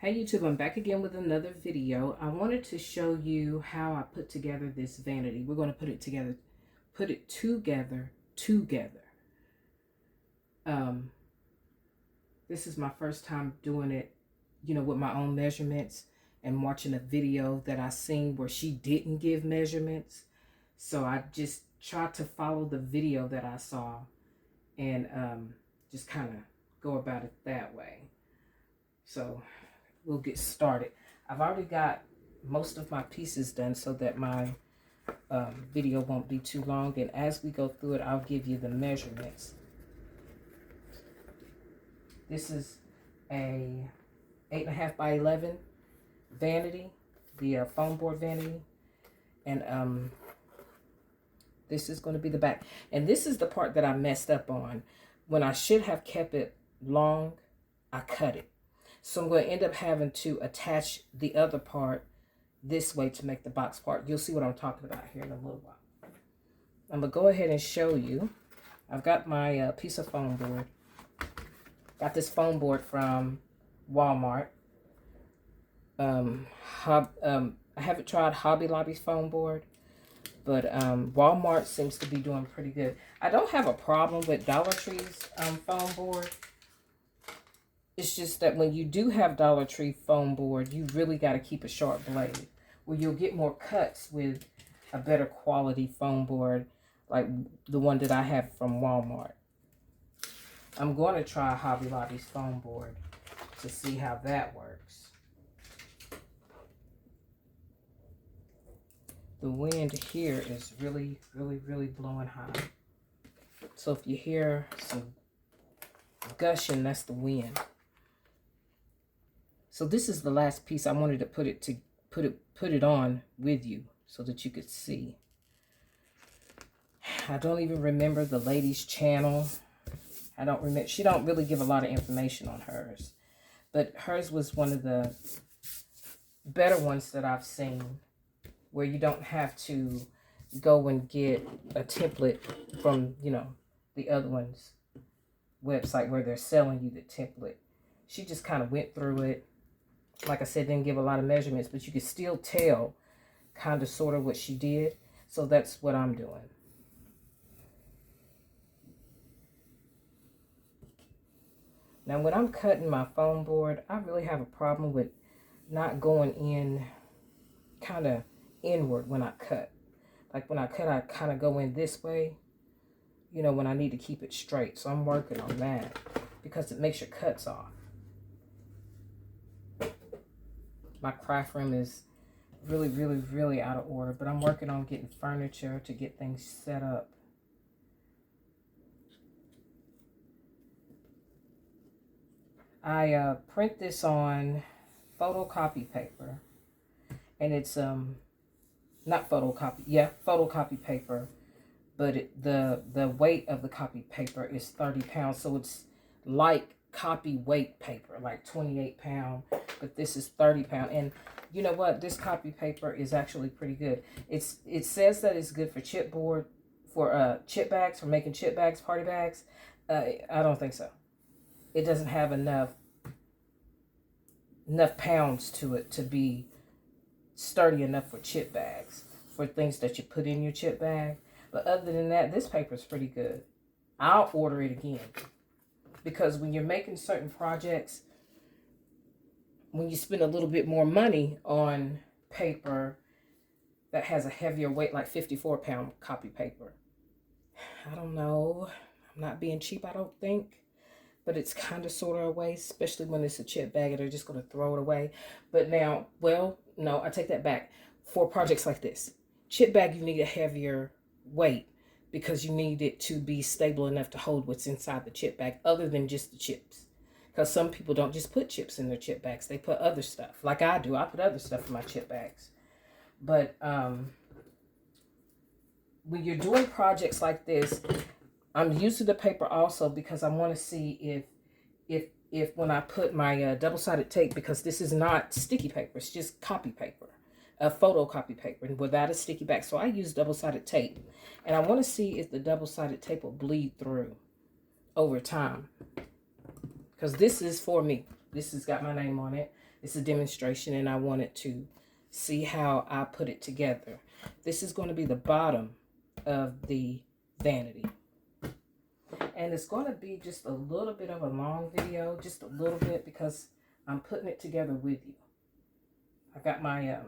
Hey YouTube, I'm back again with another video. I wanted to show you how I put together this vanity. We're going to put it together. This is my first time doing it, with my own measurements and watching a video that I seen where she didn't give measurements. So I just tried to follow the video that I saw and just kind of go about it that way. So we'll get started. I've already got most of my pieces done so that my video won't be too long, and as we go through it, I'll give you the measurements. This is a 8.5 by 11 vanity, the foam board vanity, and this is going to be the back. And this is the part that I messed up on. When I should have kept it long, I cut it. So I'm going to end up having to attach the other part this way to make the box part. You'll see what I'm talking about here in a little while. I'm going to go ahead and show you. I've got my piece of foam board. Got this foam board from Walmart. I haven't tried Hobby Lobby's foam board, but Walmart seems to be doing pretty good. I don't have a problem with Dollar Tree's foam board. It's just that when you do have Dollar Tree foam board, you really got to keep a sharp blade, where you'll get more cuts with a better quality foam board like the one that I have from Walmart. I'm going to try Hobby Lobby's foam board to see how that works. The wind here is really, really, really blowing high. So if you hear some gushing, that's the wind. So this is the last piece. I wanted to put it on with you so that you could see. I don't even remember the lady's channel. I don't remember. She don't really give a lot of information on hers, but hers was one of the better ones that I've seen, where you don't have to go and get a template from, the other one's website where they're selling you the template. She just kind of went through it. Like I said, didn't give a lot of measurements, but you could still tell kind of sort of what she did. So that's what I'm doing. Now, when I'm cutting my foam board, I really have a problem with not going in kind of inward when I cut. Like when I cut, I kind of go in this way, when I need to keep it straight. So I'm working on that because it makes your cuts off. My craft room is really, really, really out of order, but I'm working on getting furniture to get things set up. I print this on photocopy paper, and it's not photocopy paper, but the weight of the copy paper is 30 pounds, so it's like copy weight paper, like 28 pound, but this is 30 pound. And you know what, this copy paper is actually pretty good. It says that it's good for chipboard, for chip bags, for making chip bags, party bags. I don't think so. It doesn't have enough pounds to it to be sturdy enough for chip bags, for things that you put in your chip bag. But other than that, this paper is pretty good. I'll order it again. Because when you're making certain projects, when you spend a little bit more money on paper that has a heavier weight, like 54 pound copy paper, I don't know. I'm not being cheap, I don't think. But it's kind of sort of a waste, especially when it's a chip bag and they're just going to throw it away. But now, well, no, I take that back. For projects like this, chip bag, you need a heavier weight, because you need it to be stable enough to hold what's inside the chip bag other than just the chips. Because some people don't just put chips in their chip bags. They put other stuff. Like I do. I put other stuff in my chip bags. But when you're doing projects like this, I'm used to the paper also because I want to see if when I put my double-sided tape, because this is not sticky paper. It's just copy paper. A photocopy paper without a sticky back. So I use double-sided tape. And I want to see if the double-sided tape will bleed through over time. Because this is for me. This has got my name on it. It's a demonstration and I wanted to see how I put it together. This is going to be the bottom of the vanity. And it's going to be just a little bit of a long video, just a little bit, because I'm putting it together with you. I got my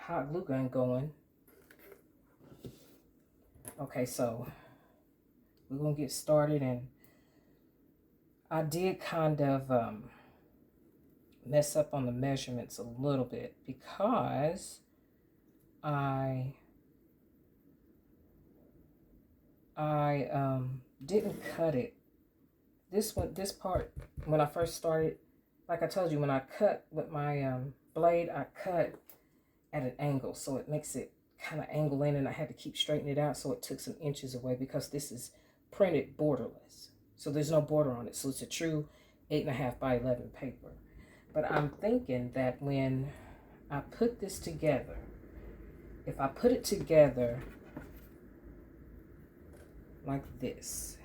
hot glue gun going. Okay, so we're going to get started, and I did kind of mess up on the measurements a little bit because I didn't cut it. This part, when I first started, like I told you, when I cut with my blade, I cut at an angle, so it makes it kind of angle in, and I had to keep straightening it out, so it took some inches away because this is printed borderless. So there's no border on it, so it's a true 8.5 by 11 paper. But I'm thinking that when I put this together, if I put it together like this,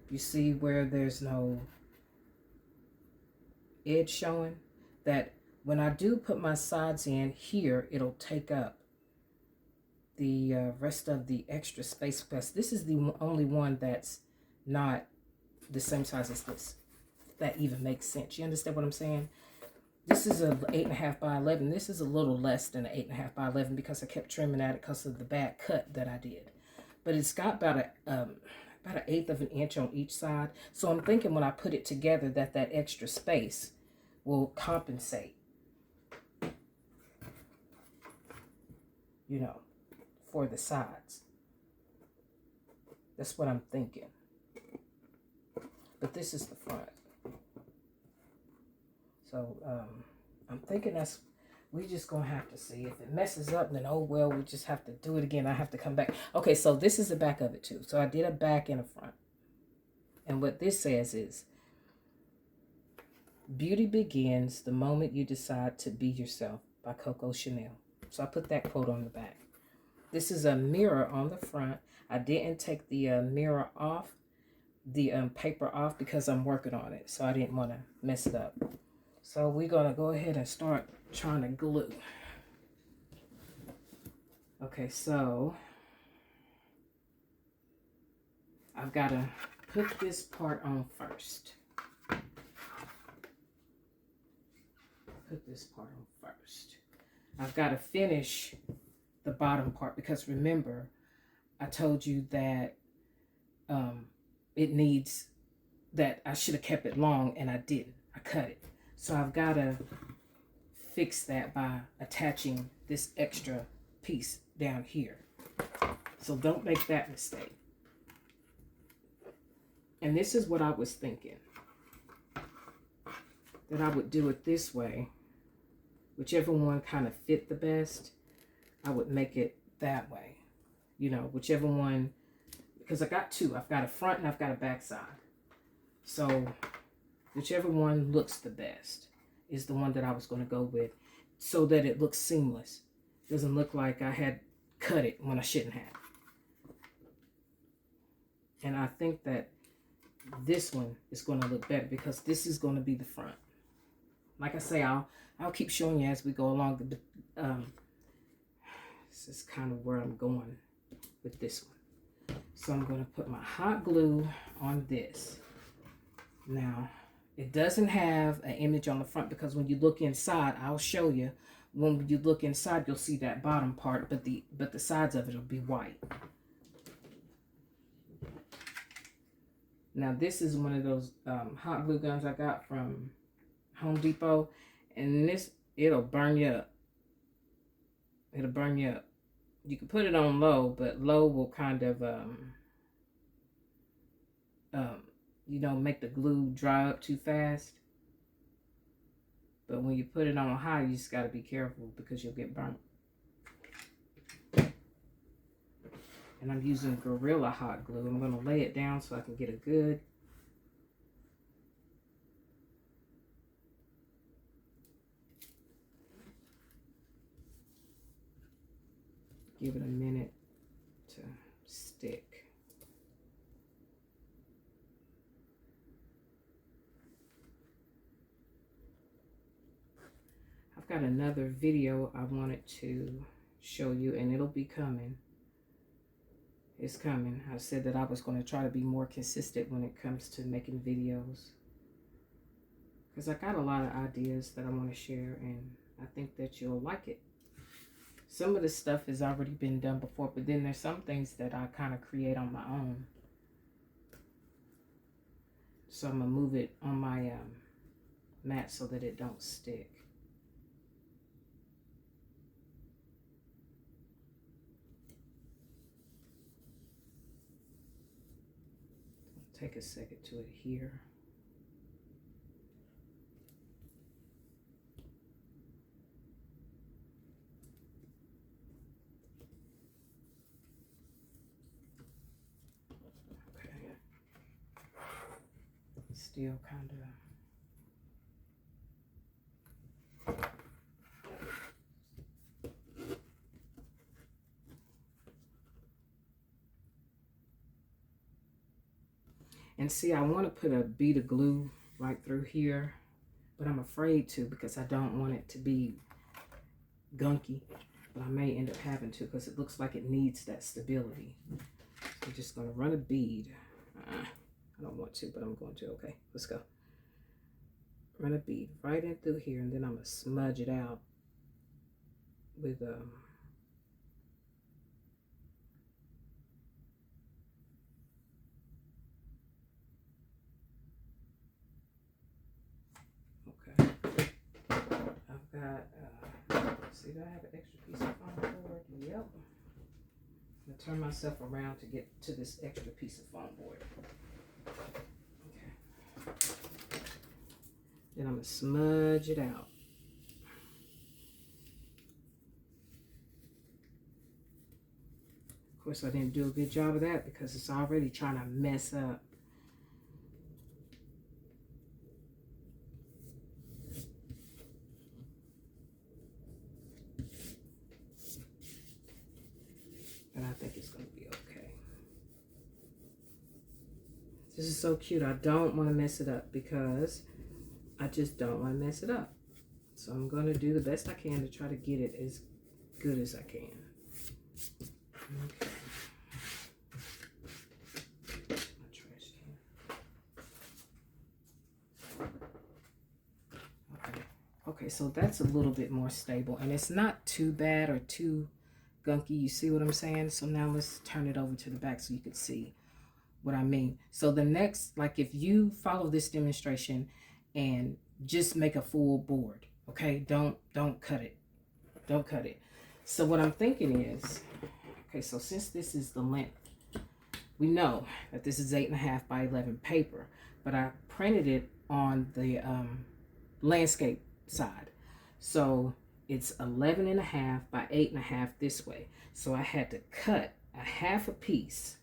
you see where there's no edge showing? That when I do put my sides in here, it'll take up the rest of the extra space, because this is the only one that's not the same size as this. That even makes sense. You understand what I'm saying? This is a 8.5 by 11. This is a little less than an 8.5 by 11 because I kept trimming at it because of the bad cut that I did. But it's got about an 1/8 of an inch on each side. So I'm thinking when I put it together that that extra space will compensate, you know, for the sides. That's what I'm thinking. But this is the front. So I'm thinking we just gonna have to see. If it messes up, then oh well, we just have to do it again. I have to come back. Okay, so this is the back of it too. So I did a back and a front. And what this says is, beauty begins the moment you decide to be yourself, by Coco Chanel. So I put that quote on the back. This is a mirror on the front. I didn't take the mirror off, the paper off, because I'm working on it. So I didn't want to mess it up. So we're going to go ahead and start trying to glue. Okay, so I've got to put this part on first. Put this part on first. I've got to finish the bottom part because remember, I told you that it needs, that I should have kept it long and I didn't. I cut it. So I've got to fix that by attaching this extra piece down here. So don't make that mistake. And this is what I was thinking, that I would do it this way. Whichever one kind of fit the best, I would make it that way. You know, whichever one, because I got two. I've got a front and I've got a back side. So whichever one looks the best is the one that I was going to go with, so that it looks seamless. Doesn't look like I had cut it when I shouldn't have. And I think that this one is going to look better because this is going to be the front. Like I say, I'll keep showing you as we go along. This is kind of where I'm going with this one. So I'm going to put my hot glue on this. Now, it doesn't have an image on the front because when you look inside, I'll show you. When you look inside, you'll see that bottom part, but the sides of it will be white. Now, this is one of those hot glue guns I got from Home Depot, and it'll burn you up. It'll burn you up. You can put it on low, but low will kind of you know, make the glue dry up too fast. But when you put it on high, you just got to be careful because you'll get burnt. And I'm using Gorilla hot glue. I'm going to lay it down so I can get a good give it a minute to stick. I've got another video I wanted to show you, and it'll be coming. It's coming. I said that I was going to try to be more consistent when it comes to making videos, because I got a lot of ideas that I want to share, and I think that you'll like it. Some of the stuff has already been done before, but then there's some things that I kind of create on my own. So I'm going to move it on my mat so that it don't stick. Take a second to adhere. Okay. Still kind of. And see, I want to put a bead of glue right through here, but I'm afraid to because I don't want it to be gunky. But I may end up having to because it looks like it needs that stability. So I'm just going to run a bead. I don't want to, but I'm going to. Okay, let's go. Run a bead right in through here, and then I'm going to smudge it out with I've got, see, do I have an extra piece of foam board? Yep. I'm going to turn myself around to get to this extra piece of foam board. Okay. Then I'm going to smudge it out. Of course, I didn't do a good job of that because it's already trying to mess up. And I think it's going to be okay. This is so cute. I don't want to mess it up because I just don't want to mess it up. So I'm going to do the best I can to try to get it as good as I can. Okay. My trash can. Okay. Okay, so that's a little bit more stable. And it's not too bad or too gunky. You see what I'm saying? So now let's turn it over to the back so you can see what I mean. So the next, like if you follow this demonstration and just make a full board, okay? Don't cut it. Don't cut it. So what I'm thinking is, okay, so since this is the length, we know that this is 8.5 by 11 paper, but I printed it on the landscape side. So it's 11.5 by 8.5 this way. So I had to cut a half a piece.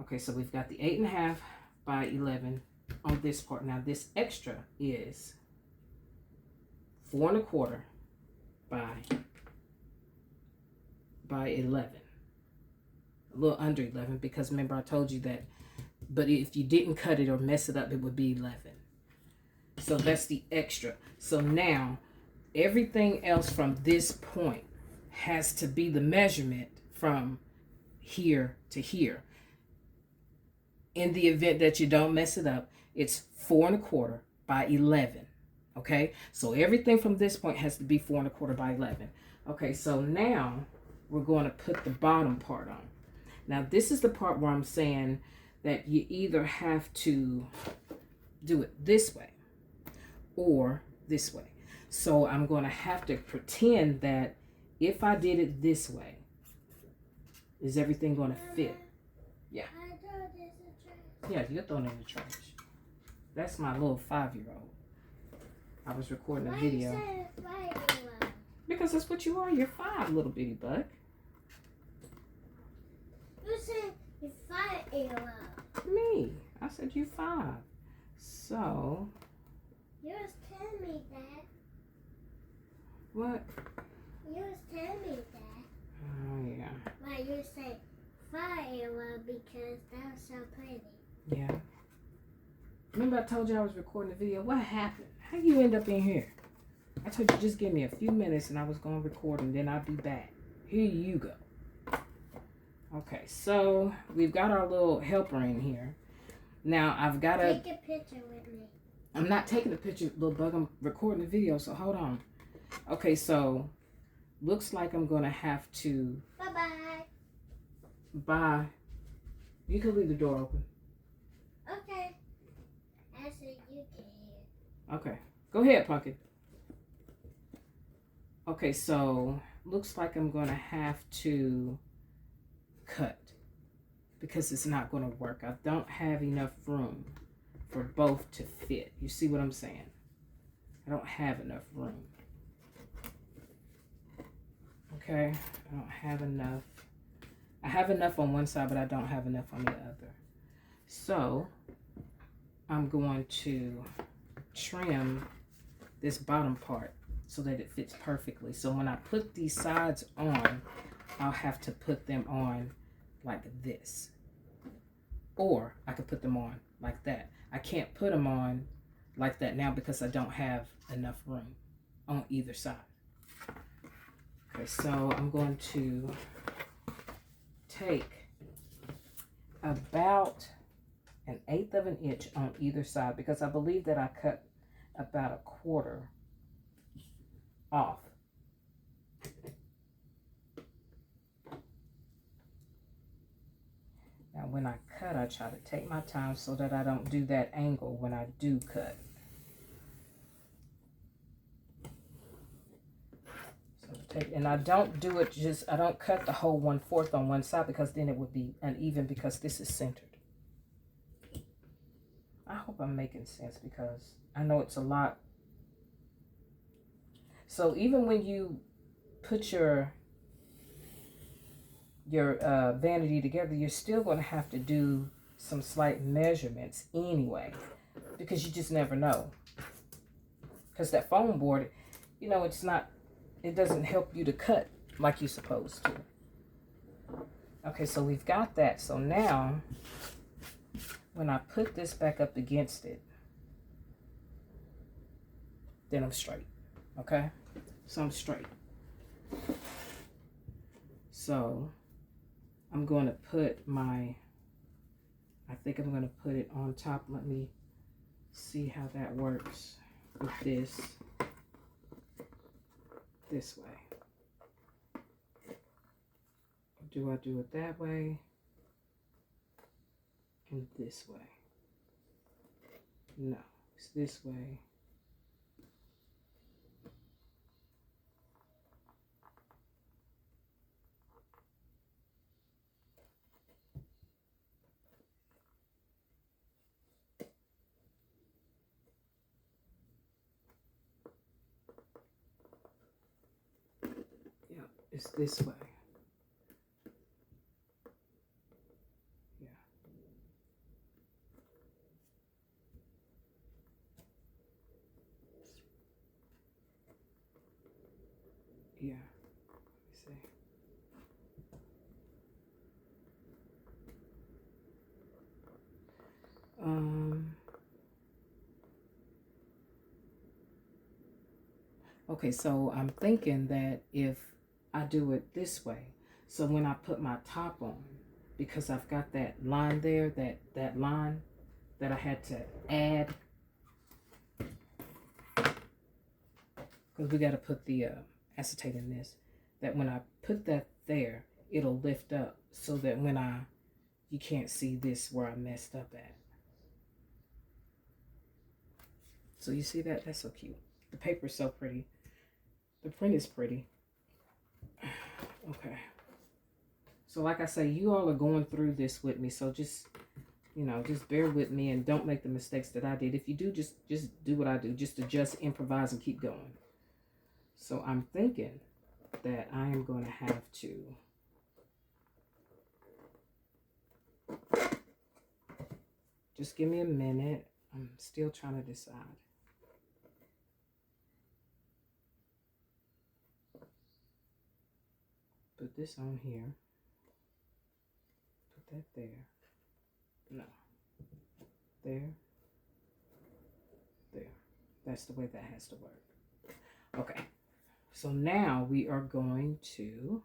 Okay, so we've got the 8.5 by 11 on this part. Now this extra is 4.25 by 11. A little under 11 because remember I told you that. But if you didn't cut it or mess it up, it would be 11. So that's the extra. So now everything else from this point has to be the measurement from here to here. In the event that you don't mess it up, it's 4.25 by 11. Okay, so everything from this point has to be 4.25 by 11. Okay, so now we're going to put the bottom part on. Now this is the part where I'm saying that you either have to do it this way or this way. So I'm going to have to pretend that if I did it this way, is everything going to fit? Yeah. Yeah, you're throwing it in the trash. That's my little 5-year-old. I was recording a video. Why you say 5-year-old? Because that's what you are. You're 5, little bitty bug. You said you're 5-year-old. Me. I said you 5. So. You was telling me that. What? You was telling me that. Oh, yeah. Why you say 5-year-old because that was so pretty. Yeah. Remember I told you I was recording the video? What happened? How you end up in here? I told you just give me a few minutes and I was going to record and then I'll be back. Here you go. Okay, so we've got our little helper in here. Now I've got to... Take a picture with me. I'm not taking a picture, little bug. I'm recording the video, so hold on. Okay, so looks like I'm going to have to... Bye-bye. Bye. You can leave the door open. Okay. I said you can hear. Okay. Go ahead, Pumpkin. Okay, so looks like I'm going to have to cut because it's not going to work. I don't have enough room for both to fit. You see what I'm saying? I don't have enough room. Okay, I don't have enough. I have enough on one side, but I don't have enough on the other. So I'm going to trim this bottom part so that it fits perfectly. So when I put these sides on, I'll have to put them on like this. Or I could put them on like that. I can't put them on like that now because I don't have enough room on either side. Okay, so I'm going to take about 1/8 of an inch on either side because I believe that I cut about 1/4 off. Now when I cut, I try to take my time so that I don't do that angle when I do cut. So and I don't do it I don't cut the whole 1/4 on one side because then it would be uneven because this is centered. I hope I'm making sense because I know it's a lot. So even when you put your vanity together, you're still going to have to do some slight measurements anyway because you just never know. Because that foam board, you know, it doesn't help you to cut like you're supposed to. Okay, so we've got that. So now, when I put this back up against it, then I'm straight. Okay? So I'm straight. So I'm going to put I think I'm going to put it on top. Let me see how that works with this way. Do I do it that way and this way? No, it's this way. Yep, it's this way. Yeah. Yeah. Let me see. Okay, so I'm thinking that if I do it this way, so when I put my top on, because I've got that line there, that line that I had to add, because we got to put the acetate in this, that when I put that there, it'll lift up so that when you can't see this where I messed up at. So you see that? That's so cute. The paper's so pretty. The print is pretty. Okay. So like I say, you all are going through this with me. So just, just bear with me and don't make the mistakes that I did. If you do, just do what I do. Just adjust, improvise, and keep going. So I'm thinking that I am going to have to just give me a minute. I'm still trying to decide. Put this on here. Put that there. No. There. There. That's the way that has to work. Okay, so now we are going to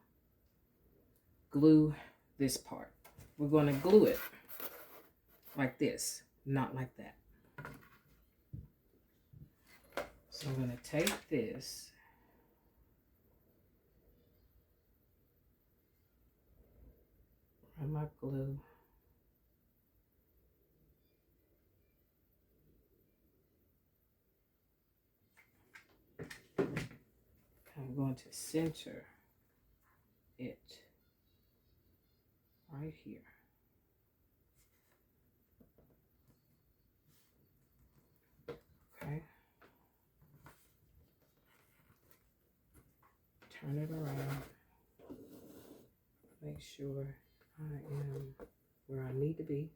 glue this part. We're going to glue it like this, not like that. So I'm going to take this and my glue. I'm going to center it right here. Okay. Turn it around. Make sure I am where I need to be.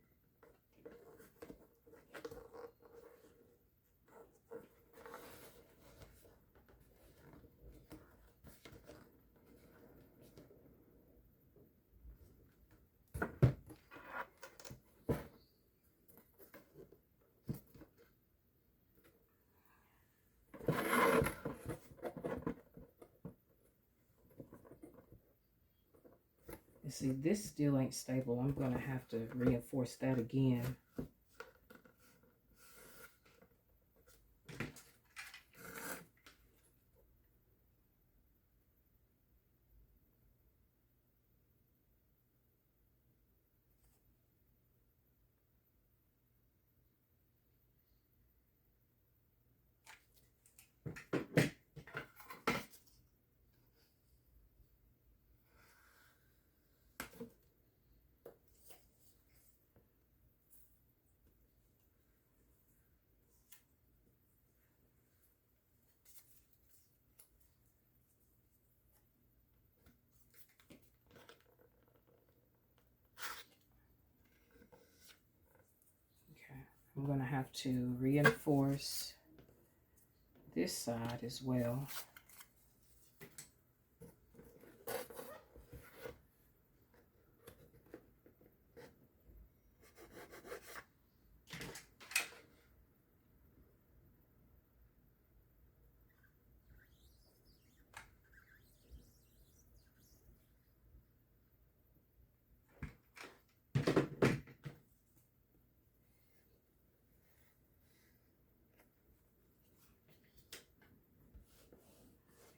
And see, this still ain't stable. I'm going to have to reinforce that again. Okay, I'm going to have to reinforce this side as well.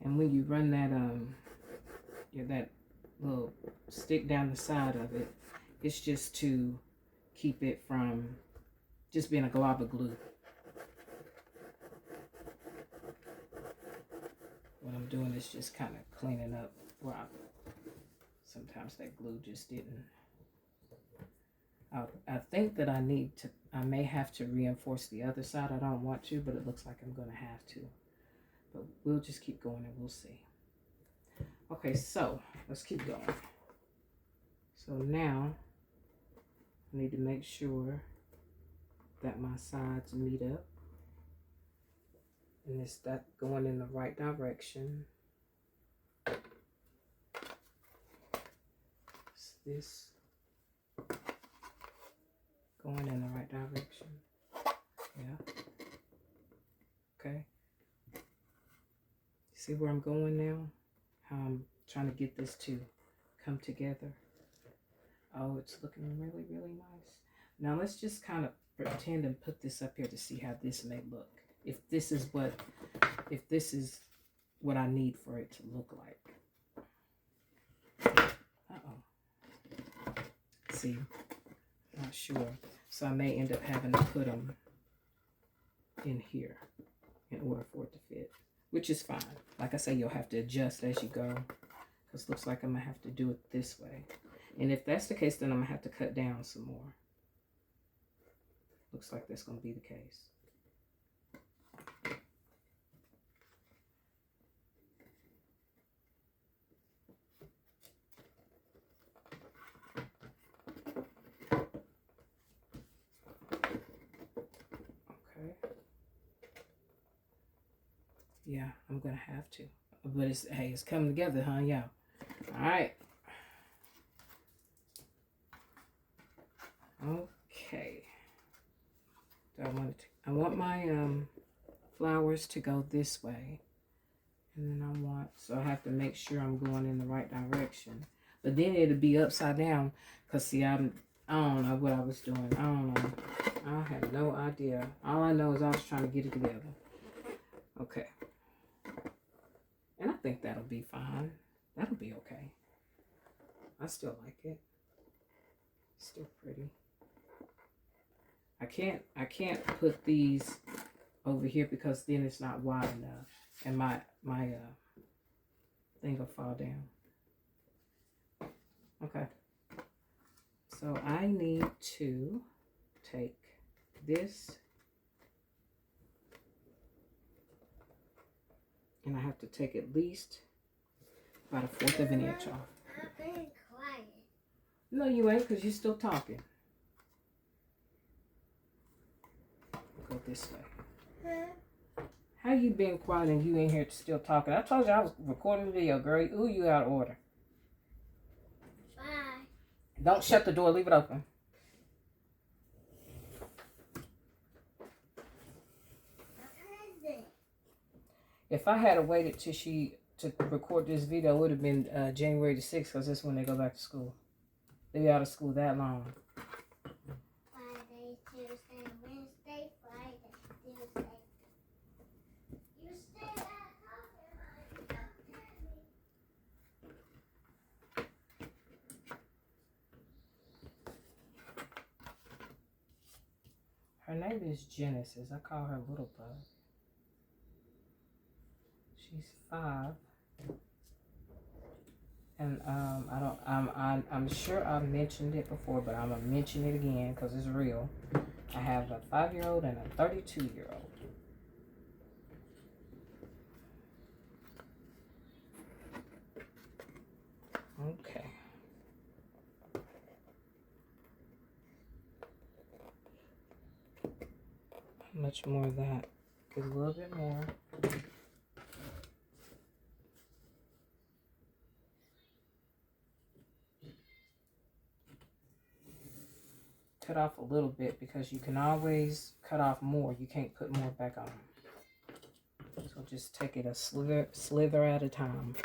And when you run that that little stick down the side of it, it's just to keep it from just being a glob of glue. What I'm doing is just kind of cleaning up where sometimes that glue just didn't. I think that I may have to reinforce the other side. I don't want to, but it looks like I'm going to have to. But we'll just keep going and we'll see. Okay, so let's keep going. So now I need to make sure that my sides meet up. And it's that going in the right direction. It's this going in the right direction. Yeah. Okay. See where I'm going now? How I'm trying to get this to come together. Oh, it's looking really, really nice. Now let's just kind of pretend and put this up here to see how this may look. If this is what I need for it to look like. Uh-oh. See, not sure. So I may end up having to put them in here in order for it to fit, which is fine. Like I say, you'll have to adjust as you go, because it looks like I'm going to have to do it this way. And if that's the case, then I'm going to have to cut down some more. Looks like that's going to be the case. Okay. Yeah, I'm going to have to. But it's coming together, huh? Yeah. All right. Okay. I want my flowers to go this way. And then so I have to make sure I'm going in the right direction. But then it'll be upside down. Because see, I don't know what I was doing. I don't know. I have no idea. All I know is I was trying to get it together. Okay. And I think that'll be fine. That'll be okay. I still like it. Still pretty. I can't put these over here because then it's not wide enough. And my thing will fall down. Okay. So I need to take this and I have to take at least about 1/4 of an inch off. I've been quiet. No, you ain't, because you're still talking. Go this way. Huh? How you been quiet and you in here still talking? I told you I was recording the video, girl. Ooh, you out of order. Bye. Don't shut the door. Leave it open. If I had waited till to record this video, it would have been January the 6th, because that's when they go back to school. They be out of school that long. Friday, Tuesday, Wednesday, Friday, Tuesday. You stay at home and I don't tell me. Her name is Genesis. I call her Little Bug. She's 5. And I'm sure I mentioned it before, but I'm gonna mention it again because it's real. I have a 5-year-old and a 32-year-old. Okay. How much more of that? Get a little bit more. Cut off a little bit because you can always cut off more. You can't put more back on. So just take it a slither at a time.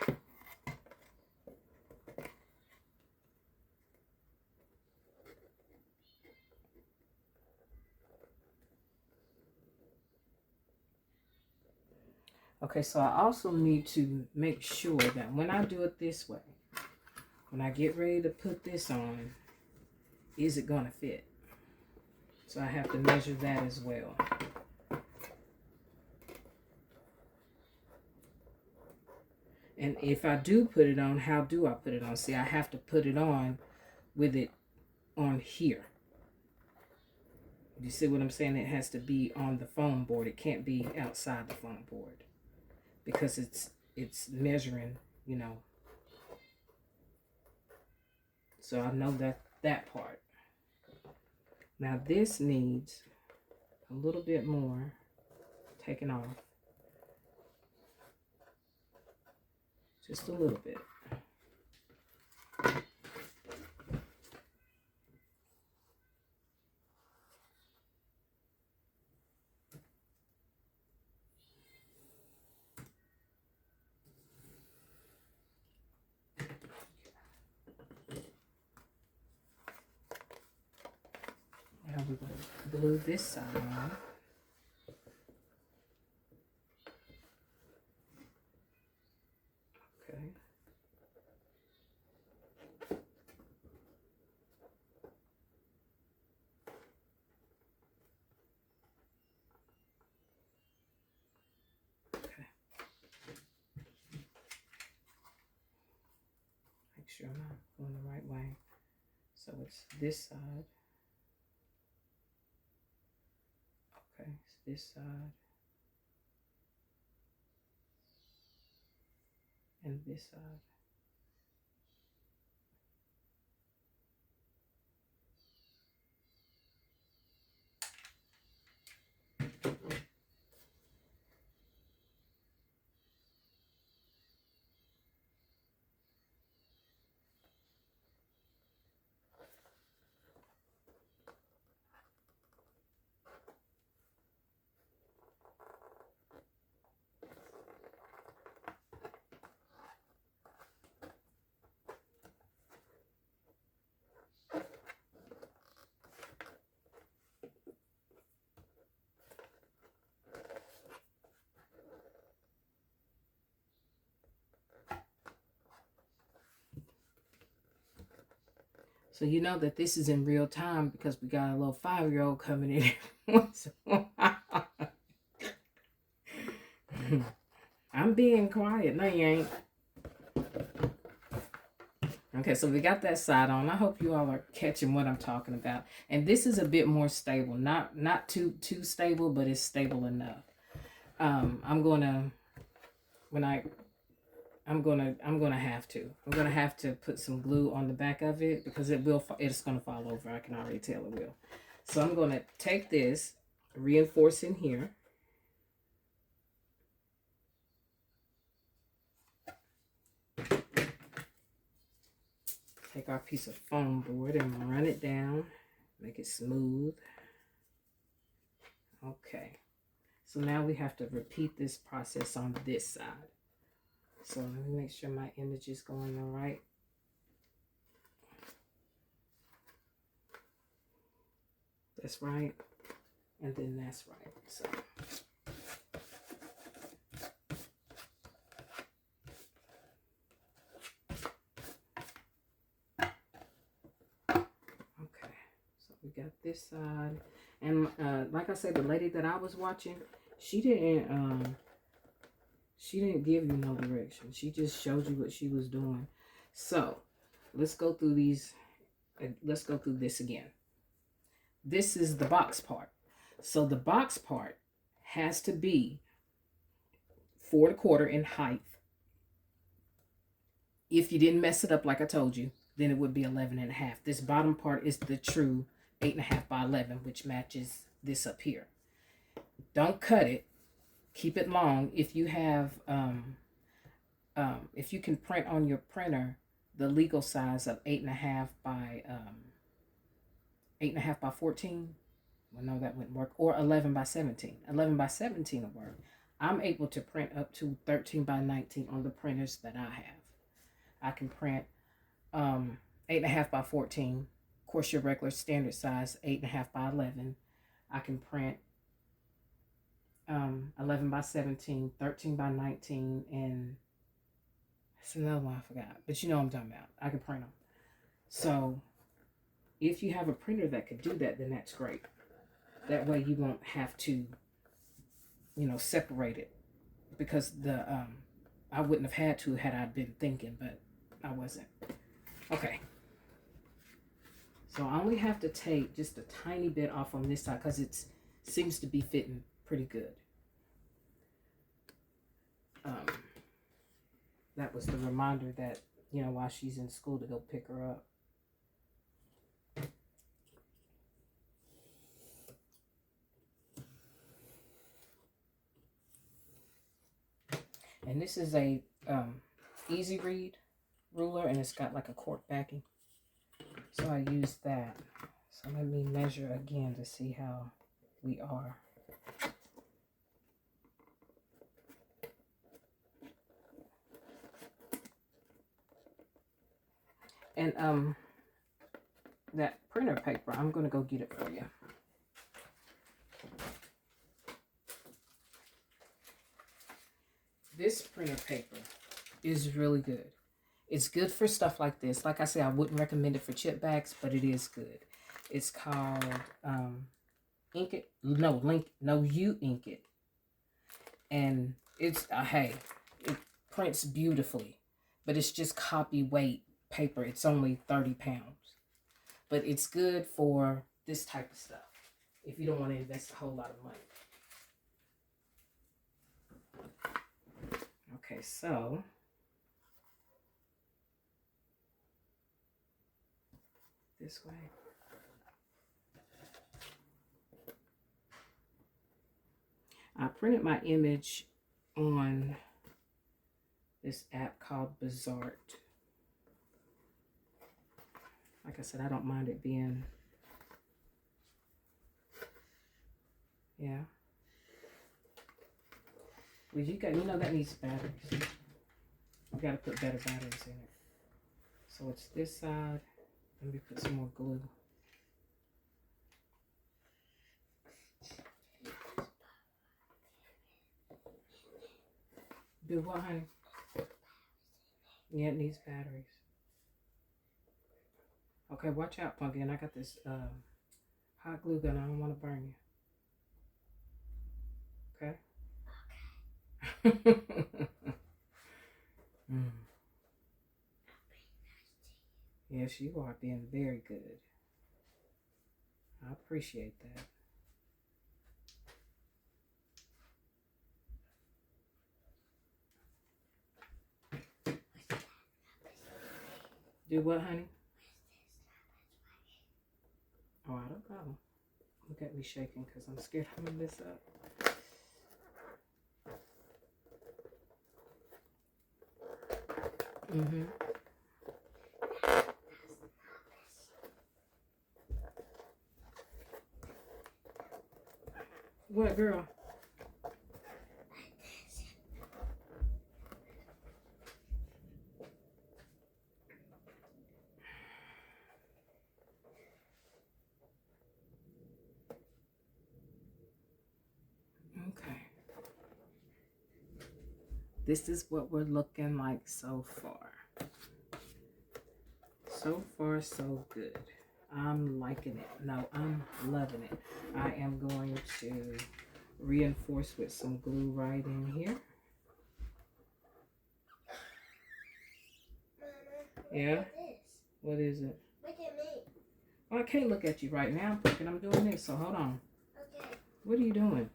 Okay, so I also need to make sure that when I do it this way, when I get ready to put this on, is it going to fit? So I have to measure that as well. And if I do put it on, how do I put it on? See, I have to put it on with it on here. You see what I'm saying? It has to be on the foam board. It can't be outside the foam board because it's measuring, you know. So I know that part. Now this needs a little bit more taken off. Just a little bit. Now we're going to glue this side on. Okay. Okay. Make sure I'm not going the right way. So it's this side. Okay, it's this side. And this side. So you know that this is in real time because we got a little 5-year-old coming in once in a while. I'm being quiet. No, you ain't. Okay, so we got that side on. I hope you all are catching what I'm talking about. And this is a bit more stable. Not too stable, but it's stable enough. I'm gonna have to put some glue on the back of it because it's gonna fall over. I can already tell it will. So I'm gonna take this, reinforce in here. Take our piece of foam board and run it down, make it smooth. Okay, so now we have to repeat this process on this side. So let me make sure my image is going all right. That's right, and then that's right. So. We got this side, and like I said, the lady that I was watching, she didn't give you no direction. She just showed you what she was doing. So let's go through these. Let's go through this again. This is the box part. So the box part has to be 4 1/4 in height. If you didn't mess it up like I told you, then it would be 11.5. This bottom part is the true 8.5 by 11, which matches this up here. Don't cut it. Keep it long. If you have, if you can print on your printer the legal size of 8.5 by 8.5 by 14, well, no, that wouldn't work. Or 11 by 17. 11 by 17 will work. I'm able to print up to 13 by 19 on the printers that I have. I can print 8.5 by 14. Of course, your regular standard size, 8.5 by 11. I can print 11 by 17, 13 by 19, and that's another one I forgot. But you know what I'm talking about. I can print them. So if you have a printer that could do that, then that's great. That way you won't have to, separate it. Because I wouldn't have had to had I been thinking, but I wasn't. Okay. So I only have to take just a tiny bit off on this side because it seems to be fitting pretty good. That was the reminder that, while she's in school to go pick her up. And this is a easy read ruler, and it's got like a cork backing. So I use that. So let me measure again to see how we are. And that printer paper, I'm going to go get it for you. This printer paper is really good. It's good for stuff like this. Like I said, I wouldn't recommend it for chip bags, but it is good. It's called Ink It. You Ink It. And it's, hey, it prints beautifully. But it's just copy weight paper. It's only 30 pounds. But it's good for this type of stuff if you don't want to invest a whole lot of money. Okay, so this way. I printed my image on this app called Bizart. Like I said, I don't mind it being, yeah. Well, that needs batteries. You gotta put better batteries in it. So it's this side. Let me put some more glue. Do what, honey? Yeah, it needs batteries. Okay, watch out, Pumpkin. I got this hot glue gun. I don't want to burn you. Okay? Mm. Yes, you are being very good. I appreciate that. Do what, honey? Oh, I don't know. Look at me shaking because I'm scared I'm going to mess up. Mm-hmm. What, girl? Okay. This is what we're looking like so far. So far, so good. I'm liking it. No, I'm loving it. I am going to reinforce with some glue right in here. Mama, Yeah? at this. What is it? Look at me. Well, I can't look at you right now, and I'm doing this, so hold on. Okay. What are you doing?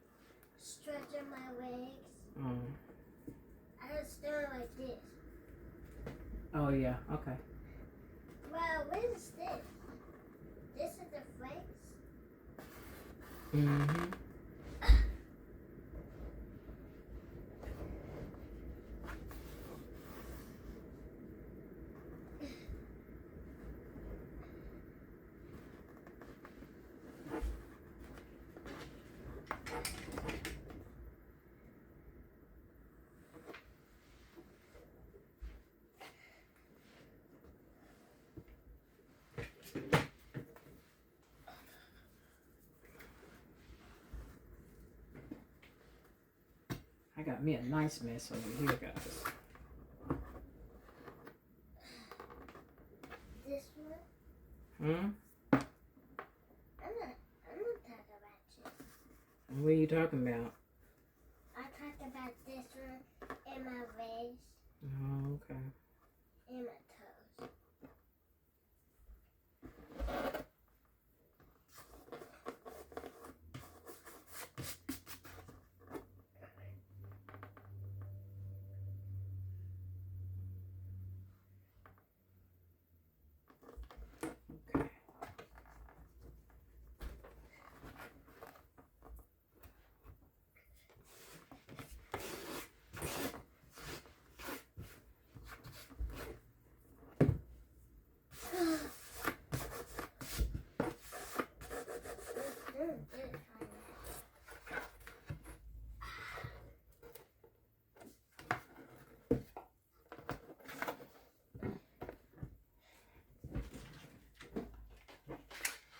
Stretching my legs. Oh. I was doing like this. Oh, yeah. Okay. Wow, what is this? This is the flakes? Mm-hmm. I got me a nice mess over here, guys. This one? Hmm? I'm not talking about this. What are you talking about? I talked about this one in my legs, Oh, okay. and my toes. Okay.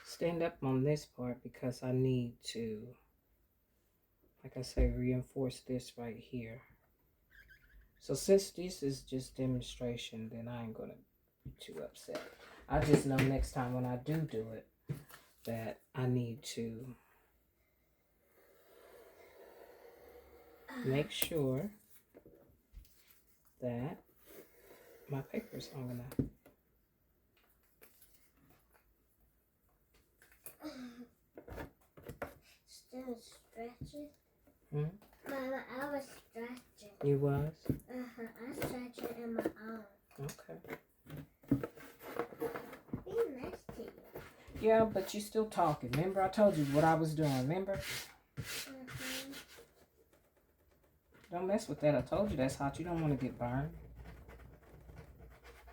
Stand up on this part because I need to, like I say, reinforce this right here. So since this is just demonstration, then I ain't gonna be too upset. I just know next time when I do it, that I need to make sure that my paper is long enough. Still stretching? Hmm? Mama, I was stretching. You was? I was stretching in my arm. Okay. Be nice to you. Yeah, but you still talking. Remember I told you what I was doing, remember? Don't mess with that. I told you that's hot. You don't want to get burned.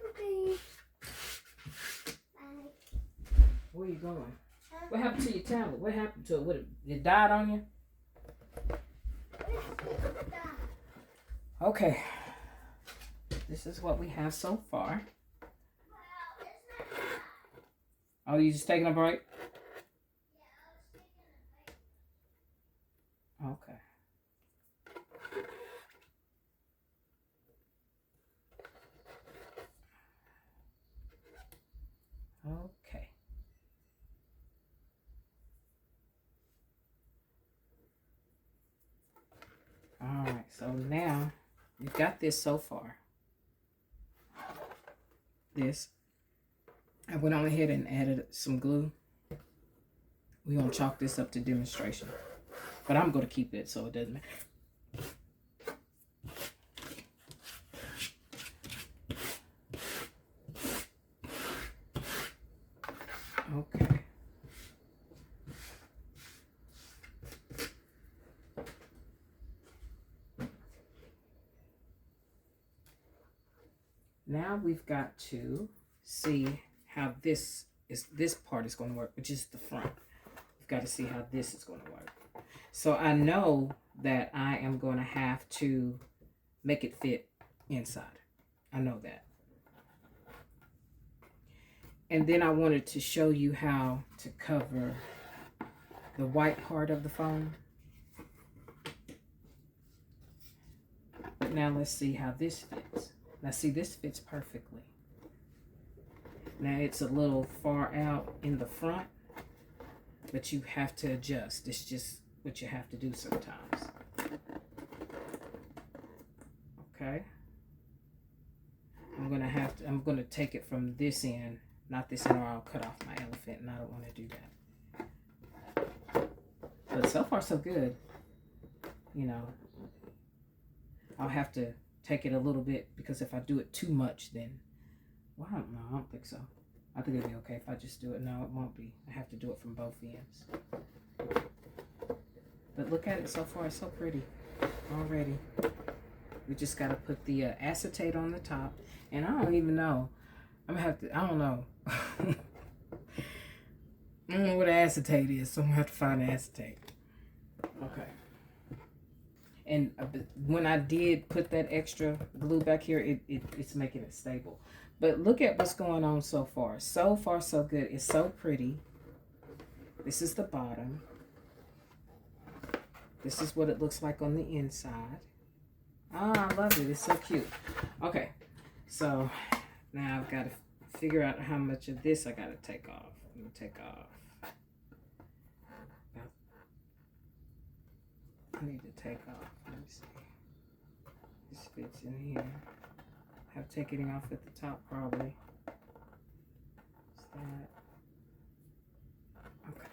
Okay. Bye. Where you going? What happened to your tablet? What happened to it? What, it died on you? Okay. This is what we have so far. Oh, you just taking a break? Okay. So now we've got this so far. This. I went on ahead and added some glue. We're going to chalk this up to demonstration. But I'm going to keep it so it doesn't matter. Okay. Now we've got to see how this part is going to work, which is the front. We've got to see how this is going to work. So I know that I am going to have to make it fit inside. I know that. And then I wanted to show you how to cover the white part of the phone. But now let's see how this fits. Now see, this fits perfectly. Now it's a little far out in the front, but you have to adjust. It's just what you have to do sometimes. Okay. I'm gonna take it from this end, not this end, or I'll cut off my elephant, and I don't want to do that. But so far so good. You know, I'll have to take it a little bit, because if I do it too much, then, well, I don't know. I don't think so. I think it'll be okay if I just do it. No, it won't be. I have to do it from both ends. But look at it so far. It's so pretty already. We just got to put the acetate on the top. And I don't even know. I'm going to have to, I don't know. I don't know what acetate is, so I'm going to have to find acetate. Okay. And when I did put that extra glue back here, it's making it stable. But look at what's going on so far. So far, so good. It's so pretty. This is the bottom. This is what it looks like on the inside. Ah, I love it. It's so cute. Okay, so now I've got to figure out how much of this I got to take off. I'm going to take off. I need to take off. Let me see. This fits in here. I have taken it off at the top probably. What's that? Okay.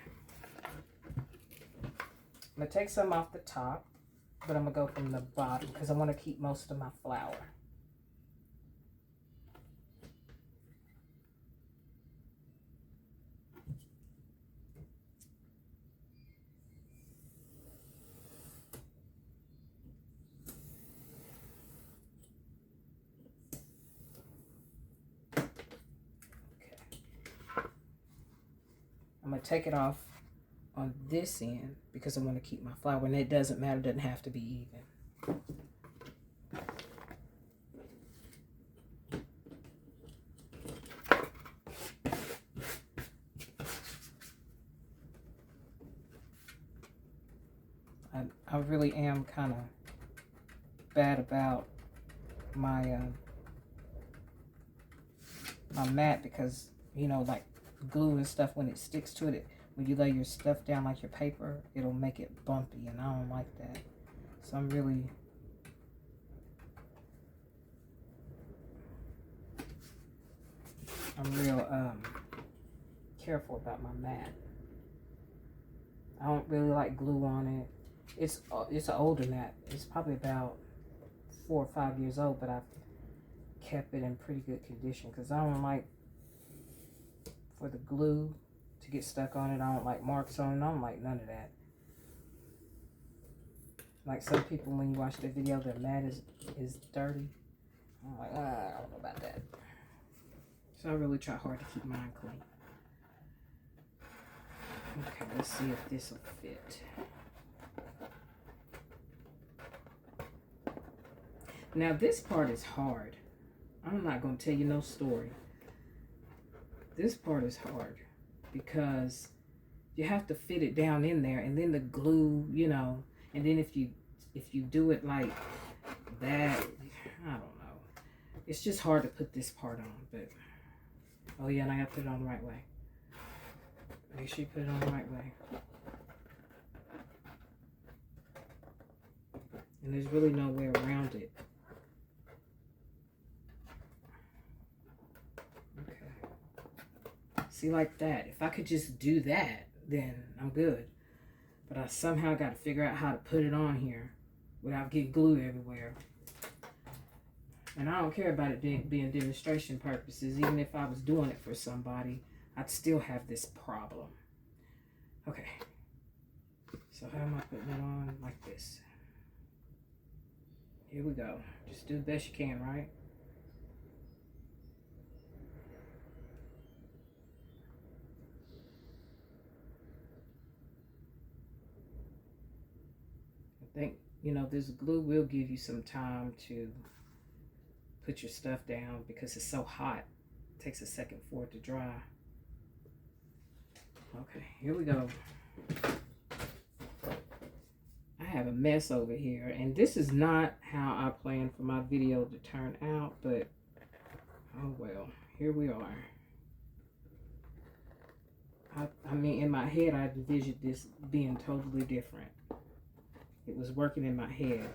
I'm going to take some off the top, but I'm going to go from the bottom because I want to keep most of my flour. I'm going to take it off on this end because I want to keep my flour, and it doesn't matter, it doesn't have to be even. I really am kind of bad about my my mat because, you know, like glue and stuff, when it sticks to it, when you lay your stuff down like your paper, it'll make it bumpy, and I don't like that. So I'm real careful about my mat. I don't really like glue on it. It's an older mat. It's probably about 4 or 5 years old, but I've kept it in pretty good condition because I don't like for the glue to get stuck on it. I don't like marks on it. I don't like none of that. Like some people, when you watch the video, their mat is dirty. I'm like, I don't know about that. So I really try hard to keep mine clean. Okay, let's see if this will fit. Now this part is hard. I'm not going to tell you no story. This part is hard because you have to fit it down in there, and then the glue, you know, and then if you do it like that, I don't know. It's just hard to put this part on, but oh yeah, and I got to put it on the right way. Make sure you put it on the right way. And there's really no way around it. Okay. See, like that. If I could just do that, then I'm good. But I somehow got to figure out how to put it on here without getting glue everywhere. And I don't care about it being demonstration purposes. Even if I was doing it for somebody, I'd still have this problem. Okay. So how am I putting it on? Like this. Here we go. Just do the best you can, right? I think, you know, this glue will give you some time to put your stuff down because it's so hot. It takes a second for it to dry. Okay, here we go. I have a mess over here, and this is not how I planned for my video to turn out, but oh well, here we are. I mean, in my head, I envisioned this being totally different. It was working in my head.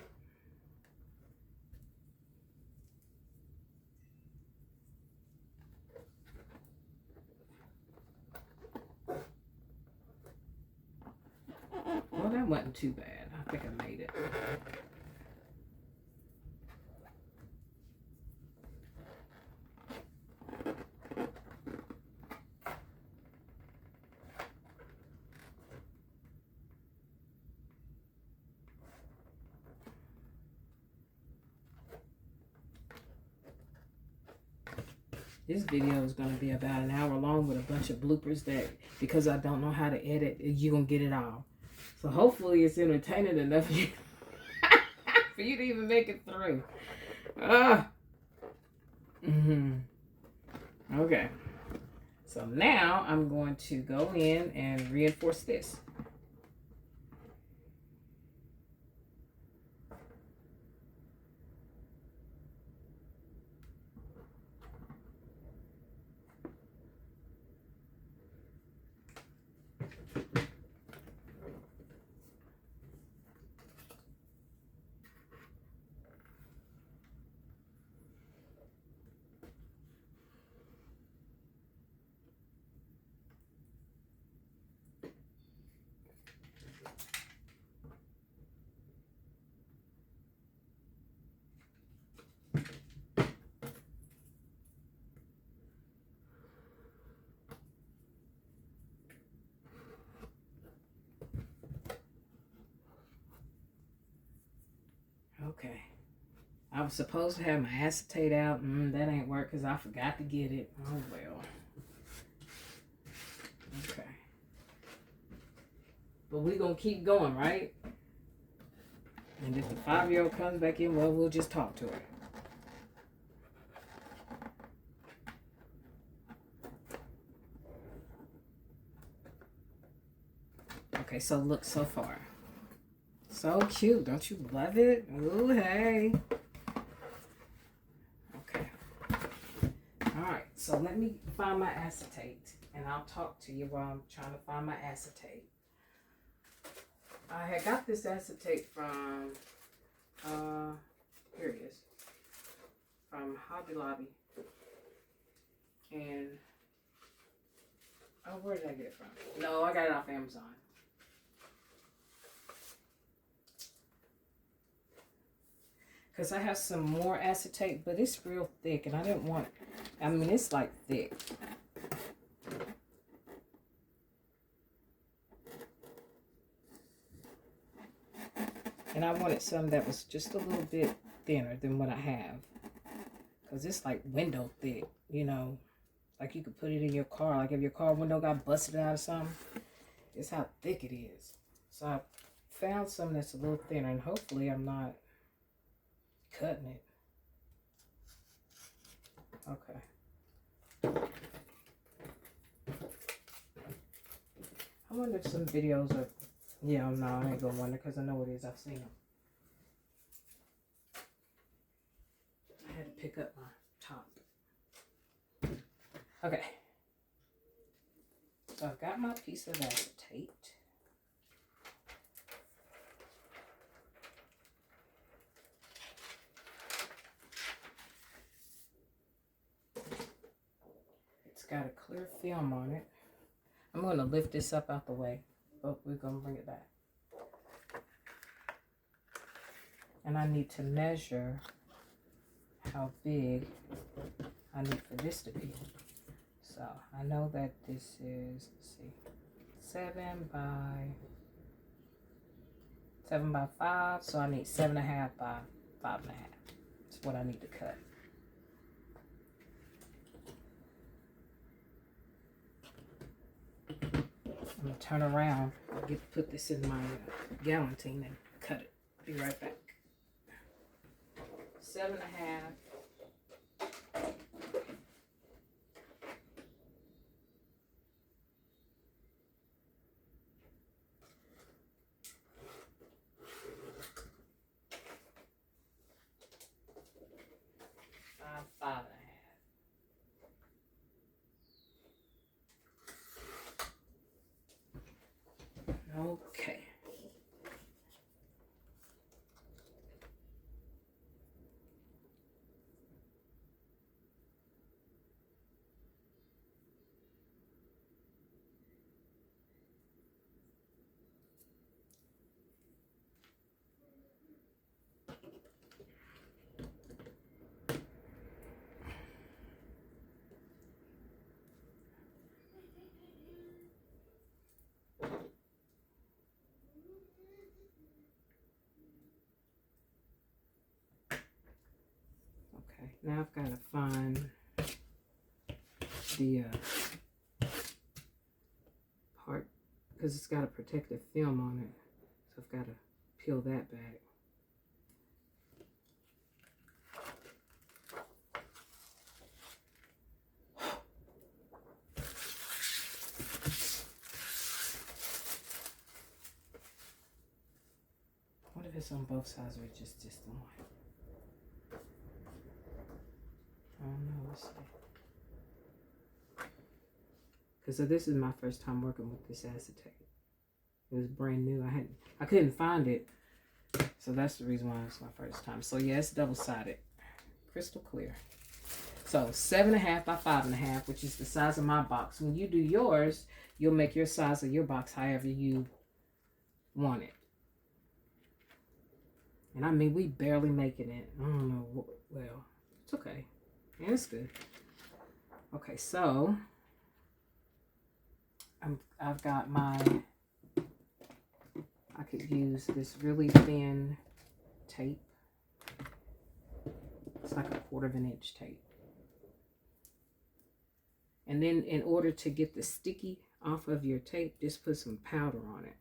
Well, that wasn't too bad. I think I made it. This video is going to be about an hour long with a bunch of bloopers that, because I don't know how to edit, you're going to get it all. So hopefully it's entertaining enough for you, for you to even make it through. Okay. So now I'm going to go in and reinforce this. Okay. I was supposed to have my acetate out. That ain't work because I forgot to get it. Oh, well. Okay. But we're going to keep going, right? And if the 5-year-old comes back in, well, we'll just talk to her. Okay, so look so far. So cute. Don't you love it? Ooh, hey. Okay. All right. So let me find my acetate. And I'll talk to you while I'm trying to find my acetate. I had got this acetate from, here it is. From Hobby Lobby. And, oh, where did I get it from? No, I got it off Amazon. Because I have some more acetate, but it's real thick, and I didn't want, I mean, it's like thick. And I wanted some that was just a little bit thinner than what I have. Because it's like window thick, you know. Like you could put it in your car. Like if your car window got busted out or something. It's how thick it is. So I found some that's a little thinner, and hopefully I'm not cutting it. Okay. I wonder if some videos are, yeah, no, I ain't gonna wonder because I know what it is. I've seen them. I had to pick up my top. Okay. So I've got my piece of acetate. clear film on it. I'm going to lift this up out the way, but we're going to bring it back. And I need to measure how big I need for this to be. So I know that this is, let's see, 7 by 5, so I need 7.5 by 5.5. That's what I need to cut. I'm gonna turn around and put this in my galantine and cut it. Be right back. 7.5. 5.5. Okay. Okay, now I've got to find the part, because it's got a protective film on it, so I've got to peel that back. What if it's on both sides or it's just the one? I don't know. Let's see. Because this is my first time working with this acetate. It was brand new. I couldn't find it, so that's the reason why it's my first time. So yeah, it's double-sided, crystal clear. So 7.5 by 5.5, which is the size of my box. When you do yours, you'll make your size of your box however you want it. And I mean, we barely making it. I don't know. Well, it's okay. And it's good. Okay, so I've got my, I could use this really thin tape. It's like a 1/4 inch tape. And then in order to get the sticky off of your tape, just put some powder on it.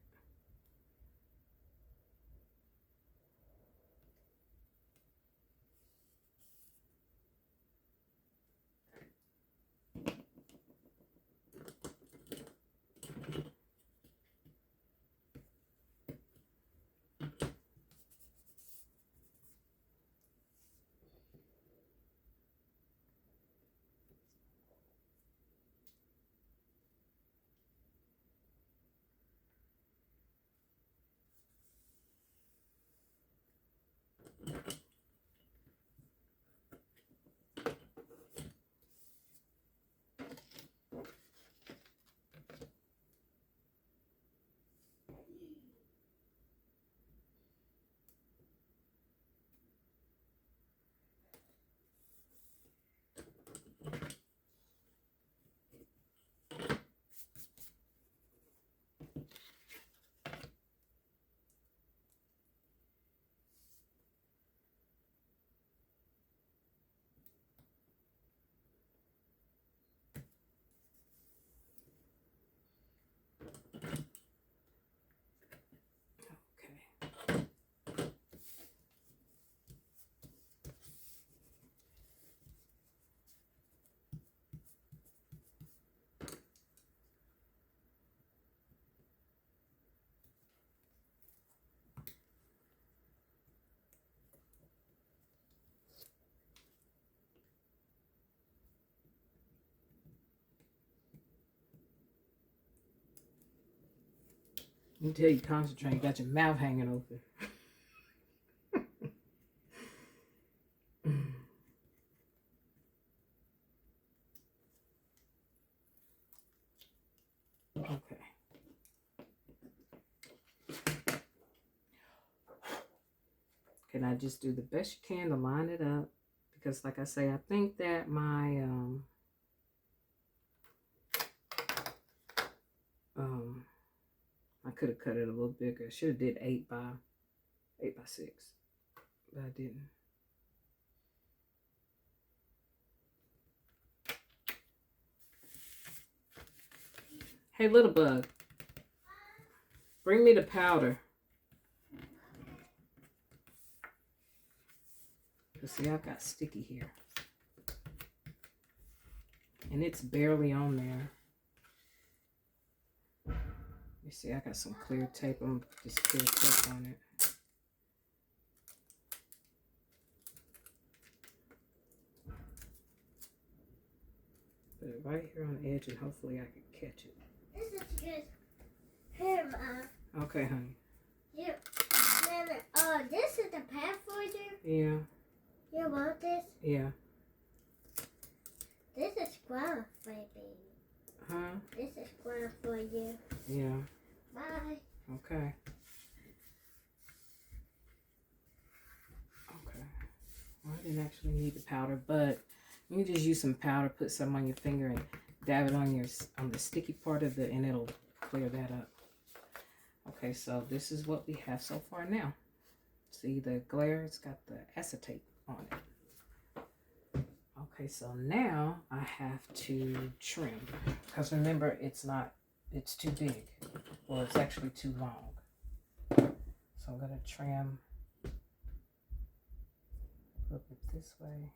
Until you concentrate, you got your mouth hanging open. and I just do the best you can to line it up. Because like I say, I think that my, I could have cut it a little bigger. I should have did 8 by 6, but I didn't. Hey, little bug, bring me the powder. Cause see, I've got sticky here, and it's barely on there. You see, I got some clear tape. I'm gonna just clear tape on it. Put it right here on the edge, and hopefully I can catch it. This is good. Here, Mom. Okay, honey. Yep. Oh, this is the pad for you? Yeah. You want this? Yeah. This is squirrel for you, baby. Huh? This is squirrel for you. Yeah. Bye. Okay. Okay. Well, I didn't actually need the powder, but you can just use some powder, put some on your finger, and dab it on the sticky part of it, and it'll clear that up. Okay, so this is what we have so far now. See the glare? It's got the acetate on it. Okay, so now I have to trim, because remember, it's too big, or it's actually too long. So I'm gonna trim a little bit this way.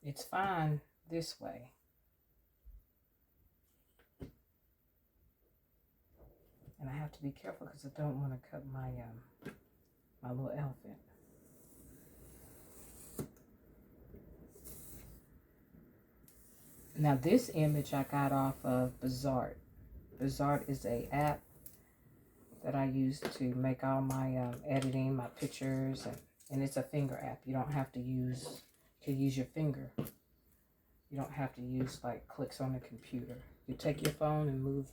It's fine this way. And I have to be careful because I don't want to cut my my little elephant. Now this image I got off of Bizart. Bizart is a app that I use to make all my editing, my pictures, and it's a finger app. You don't have to use, you can use your finger. You don't have to use like clicks on the computer. You take your phone and move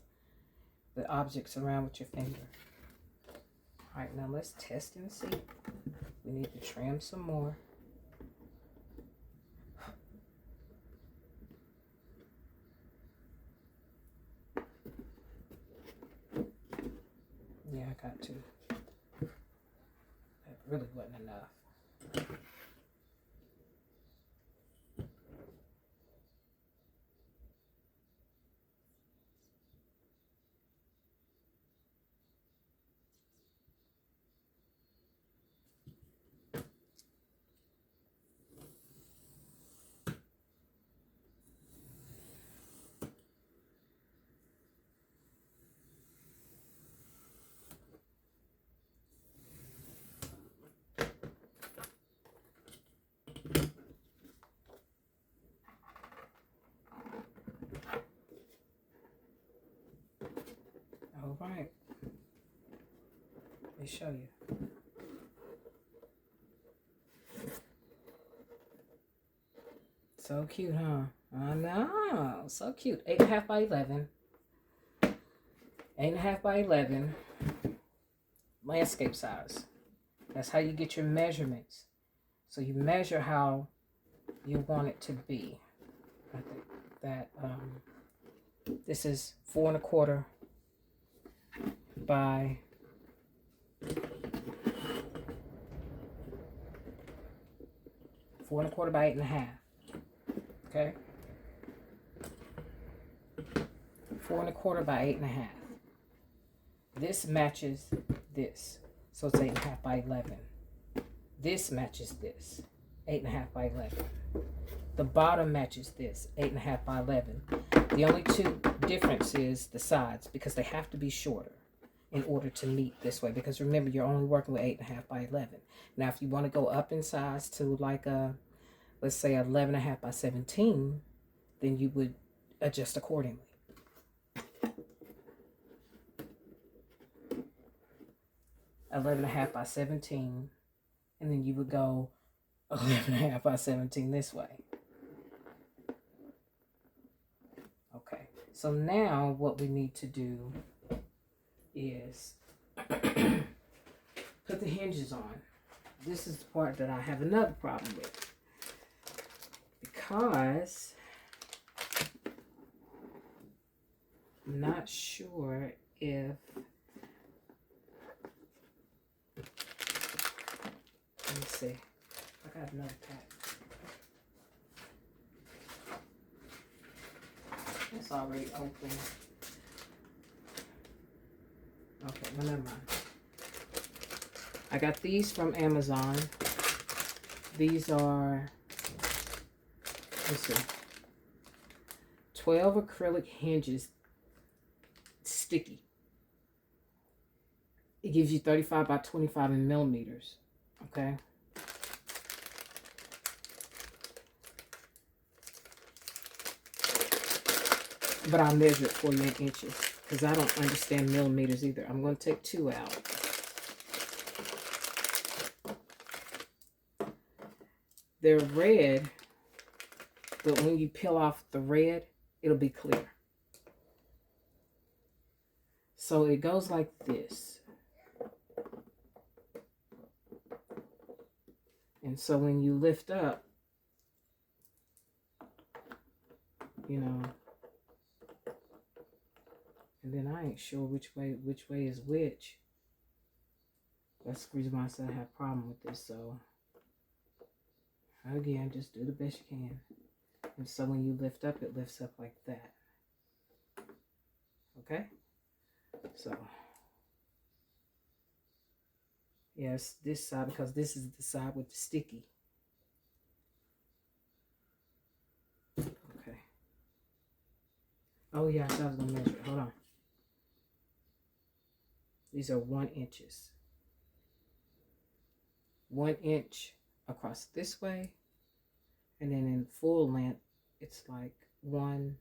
the objects around with your finger. All right, now let's test and see. We need to trim some more. Yeah, I got to. That really wasn't enough. All right. Let me show you. So cute, huh? I know. So cute. 8.5 by 11. 8.5 by 11. Landscape size. That's how you get your measurements. So you measure how you want it to be. I think that this is 4.25 by 4.25 by 8.5. Okay, 4.25 by 8.5. This matches this, so it's 8.5 by 11. This matches this, 8.5 by 11. The bottom matches this, 8.5 by 11. The only two difference is the sides, because they have to be shorter in order to meet this way. Because remember, you're only working with 8.5 by 11. Now, if you want to go up in size to like a let's say 11.5 by 17, then you would adjust accordingly. 11.5 by 17, and then you would go 11.5 by 17 this way. Okay, so now what we need to do is put the hinges on. This is the part that I have another problem with, because I'm not sure if, let me see, I got another pack. It's already open. Okay, well, never mind. I got these from Amazon. These are, let's see, 12 acrylic hinges, sticky. It gives you 35 by 25 in millimeters, okay? But I'll measure it for you in inches, because I don't understand millimeters either. I'm going to take 2 out. They're red, but when you peel off the red, it'll be clear. So it goes like this. And so when you lift up, you know, and then I ain't sure which way is which. That's the reason why I said I have a problem with this. So again, just do the best you can. And so when you lift up, it lifts up like that. Okay? So yes, this side, because this is the side with the sticky. Okay. Oh yeah, I was gonna measure it. Hold on. These are 1 inches. 1 inch across this way, and then in full length, it's like 1.5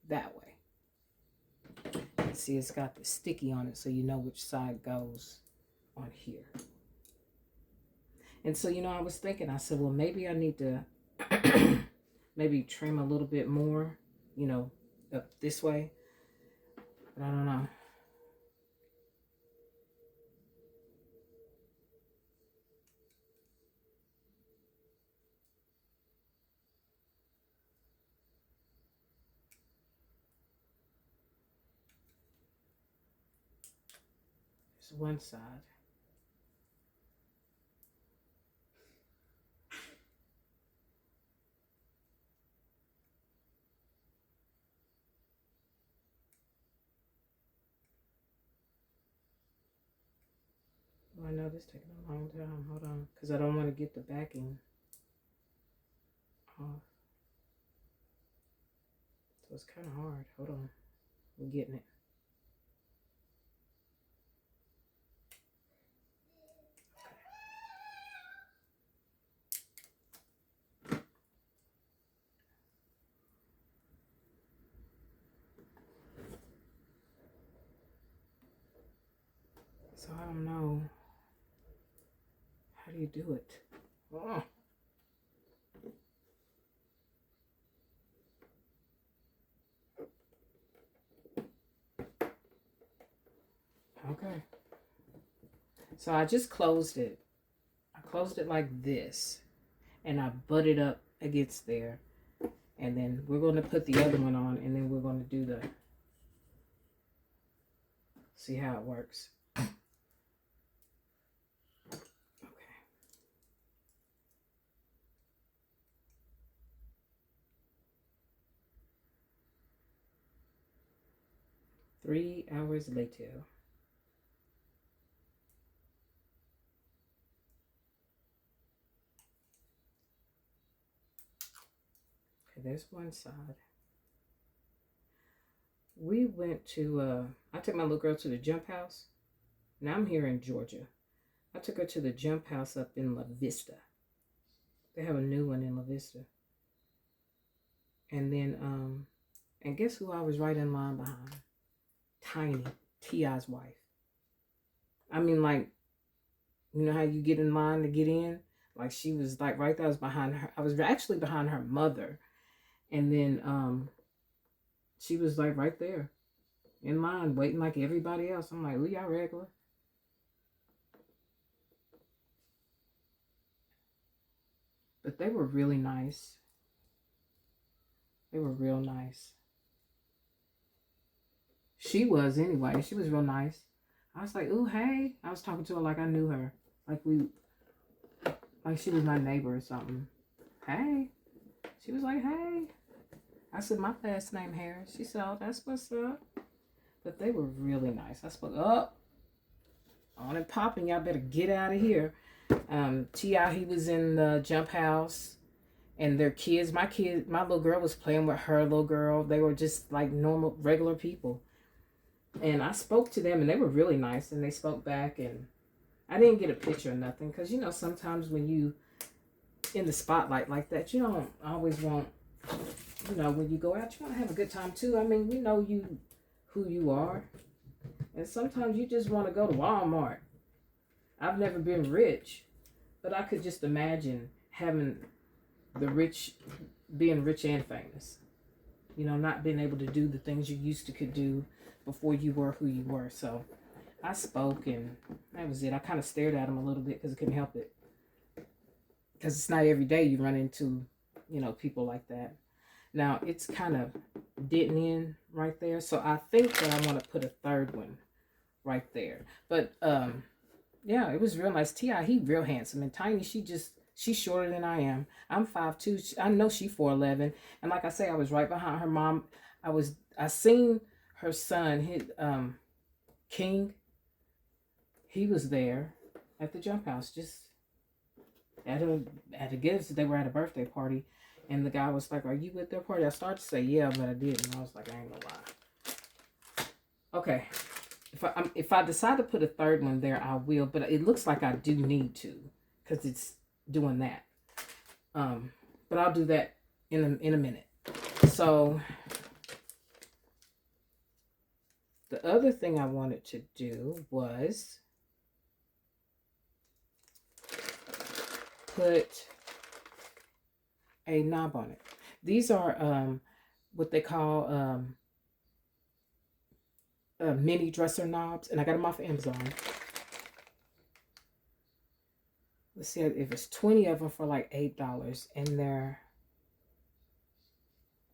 that way. And see, it's got the sticky on it, so you know which side goes on here. And so, you know, I was thinking, I said, well, maybe I need to maybe trim a little bit more, you know, up this way. But I don't know. It's one side. Oh, I know this is taking a long time. Hold on. Because I don't want to get the backing off. So it's kind of hard. Hold on. We're getting it. So I don't know. How do you do it? Oh. Okay. So I just closed it. I closed it like this. And I butted up against there. And then we're going to put the other one on. And then we're going to do the... See how it works. Okay. 3 hours later. Okay, there's one side. We went to, I took my little girl to the jump house. Now I'm here in Georgia. I took her to the jump house up in La Vista. They have a new one in La Vista. And then, and guess who I was right in line behind? Tiny, T.I.'s wife. I mean, like, you know how you get in line to get in? Like, she was like right there. I was behind her. I was actually behind her mother. And then she was like right there in line waiting like everybody else. I'm like, we y'all regular. But they were really nice. They were real nice. She was anyway. She was real nice. I was like, ooh, hey. I was talking to her like I knew her. Like she was my neighbor or something. Hey. She was like, hey. I said, my last name Harris. She said, oh, that's what's up. But they were really nice. I spoke up. On and popping. Y'all better get out of here. T.I., he was in the jump house. And their kids, my little girl was playing with her little girl. They were just like normal, regular people. And I spoke to them and they were really nice. And they spoke back and I didn't get a picture or nothing. Because, you know, sometimes when you in the spotlight like that, you don't always want, you know, when you go out, you want to have a good time too. I mean, we know who you are. And sometimes you just want to go to Walmart. I've never been rich. But I could just imagine having being rich and famous. You know, not being able to do the things you used to could do before you were who you were. So I spoke and that was it. I kind of stared at him a little bit because I couldn't help it. Because it's not every day you run into, you know, people like that. Now it's kind of denting in right there. So I think that I want to put a third one right there. But yeah, it was real nice. T.I., he real handsome. And Tiny, she's shorter than I am. I'm 5'2". I know she 4'11". And like I say, I was right behind her mom. I seen her son, his King. He was there at the jump house, just at a gifts. They were at a birthday party, and the guy was like, "Are you at their party?" I started to say, "Yeah," but I didn't. I was like, "I ain't gonna lie." Okay, if I decide to put a third one there, I will. But it looks like I do need to, because it's doing that. But I'll do that in a minute. So the other thing I wanted to do was put a knob on it. These are what they call mini dresser knobs, and I got them off of Amazon. Let's see if it's 20 of them for like $8, and they're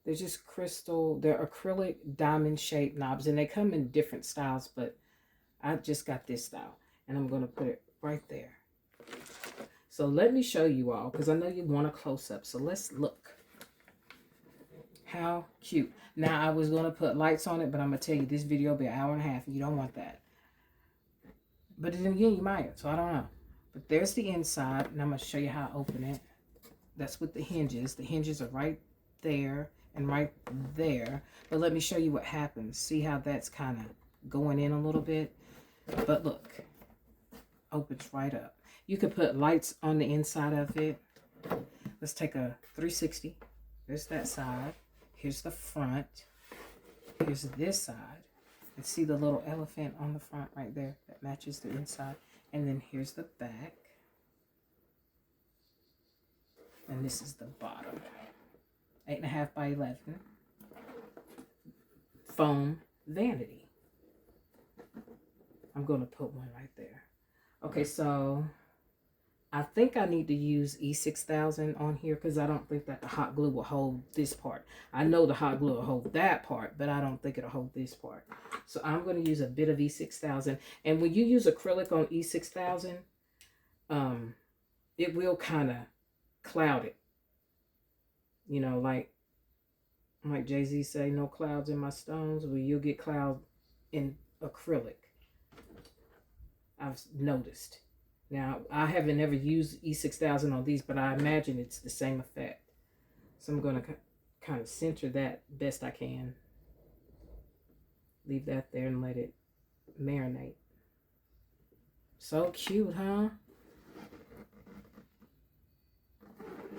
just crystal. They're acrylic diamond shaped knobs, and they come in different styles, but I just got this style, and I'm gonna put it right there. So let me show you all, because I know you want a close-up. So let's look. How cute. Now, I was going to put lights on it, but I'm going to tell you, this video will be an hour and a half, and you don't want that. But then again, you might, so I don't know. But there's the inside, and I'm going to show you how I open it. That's with the hinges. The hinges are right there and right there. But let me show you what happens. See how that's kind of going in a little bit? But look, opens right up. You could put lights on the inside of it. Let's take a 360. There's that side. Here's the front. Here's this side. And see the little elephant on the front right there that matches the inside. And then here's the back. And this is the bottom. 8.5 by 11. Foam vanity. I'm going to put one right there. Okay, so I think I need to use E6000 on here because I don't think that the hot glue will hold this part. I know the hot glue will hold that part, but I don't think it'll hold this part. So I'm going to use a bit of E6000. And when you use acrylic on E6000, it will kind of cloud it. You know, like Jay-Z say, no clouds in my stones. Well, you'll get cloud in acrylic. I've noticed. Now, I haven't ever used E6000 on these, but I imagine it's the same effect. So I'm going to kind of center that best I can. Leave that there and let it marinate. So cute, huh?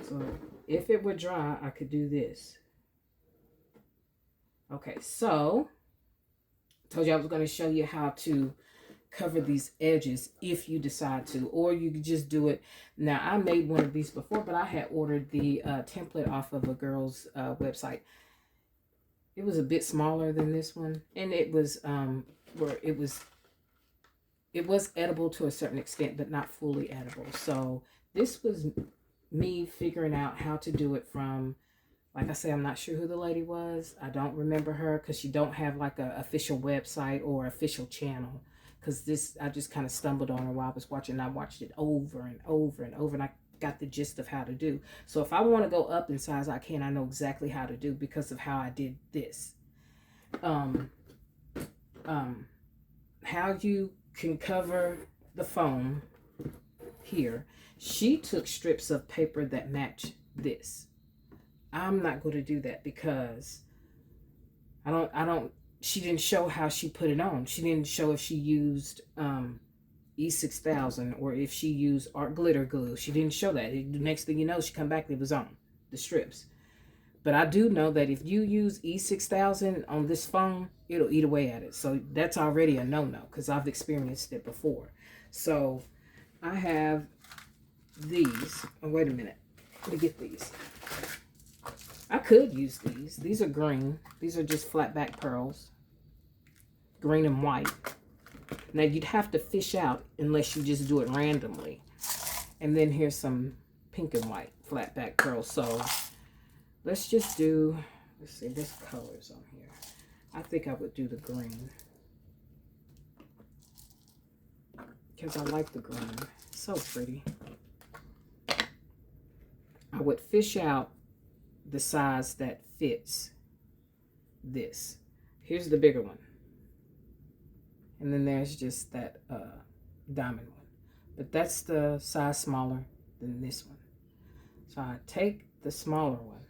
So if it were dry, I could do this. Okay, so I told you I was going to show you how to cover these edges if you decide to, or you could just do it. Now, I made one of these before, but I had ordered the template off of a girl's website. It was a bit smaller than this one, and it was where it was edible to a certain extent, but not fully edible. So this was me figuring out how to do it from, like I say, I'm not sure who the lady was. I don't remember her because she don't have like a official website or official channel. Because this, I just kind of stumbled on her while I was watching. And I watched it over and over and over, and I got the gist of how to do. So if I want to go up in size, I can. I know exactly how to do because of how I did this. How you can cover the foam here. She took strips of paper that match this. I'm not going to do that because she didn't show how she put it on. She didn't show if she used E6000 or if she used art glitter glue. She didn't show that. The next thing you know, she come back, it was on the strips. But I do know that if you use E6000 on this phone, it'll eat away at it. So that's already a no-no because I've experienced it before. So I have these. Oh, wait a minute. Let me get these. I could use these. These are green. These are just flat back pearls. Green and white. Now you'd have to fish out unless you just do it randomly. And then here's some pink and white flat back pearls. So let's just do, let's see, there's colors on here. I think I would do the green. Because I like the green. It's so pretty. I would fish out the size that fits this. Here's the bigger one. And then there's just that diamond one. But that's the size smaller than this one. So I take the smaller one.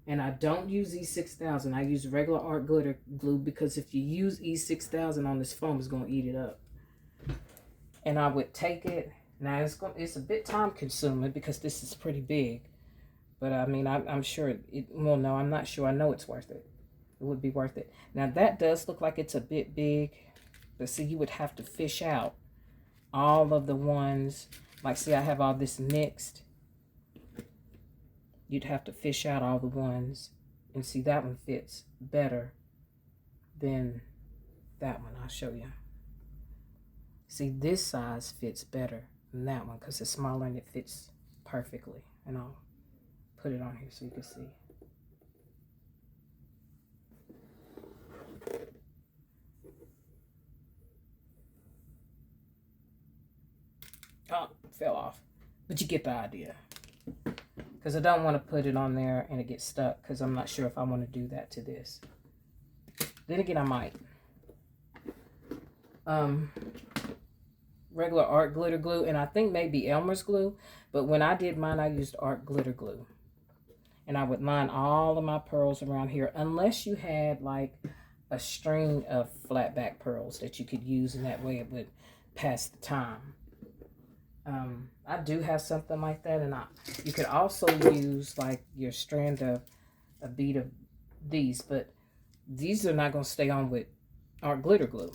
And I don't use E6000. I use regular art glitter glue because if you use E6000 on this foam, it's going to eat it up. And I would take it. Now it's a bit time consuming because this is pretty big. But I mean, I'm sure well, no, I'm not sure. I know it's worth it. It would be worth it. Now that does look like it's a bit big. But see, you would have to fish out all of the ones. Like, see, I have all this mixed. You'd have to fish out all the ones. And see, that one fits better than that one. I'll show you. See, this size fits better than that one because it's smaller and it fits perfectly. And I'll put it on here so you can see. Oh, fell off. But you get the idea. Because I don't want to put it on there and it gets stuck because I'm not sure if I want to do that to this. Then again, I might. Regular art glitter glue, and I think maybe Elmer's glue. But when I did mine, I used art glitter glue. And I would line all of my pearls around here unless you had like a string of flat back pearls that you could use, and that way it would pass the time. I do have something like that, and you could also use like your strand of a bead of these, but these are not going to stay on with art glitter glue.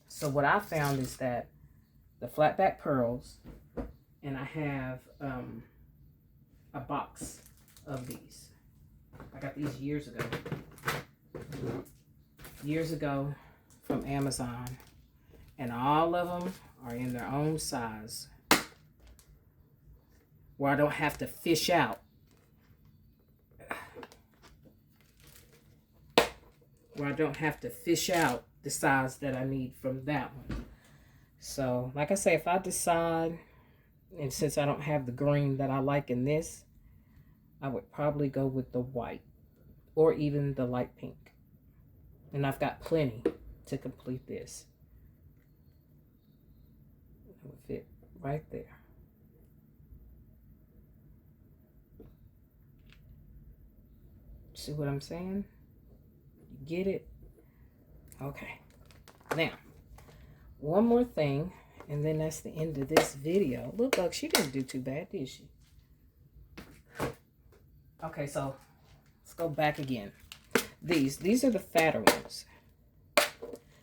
So what I found is that the flat back pearls, and I have a box of these. I got these years ago from Amazon, and all of them are in their own size, where I don't have to fish out. The size that I need from that one. So, like I say, if I decide, and since I don't have the green that I like in this, I would probably go with the white or even the light pink. And I've got plenty to complete this. It would fit right there. See what I'm saying? You get it? Okay. Now, one more thing, and then that's the end of this video. Look, she didn't do too bad, did she? Okay, so let's go back again. These are the fatter ones.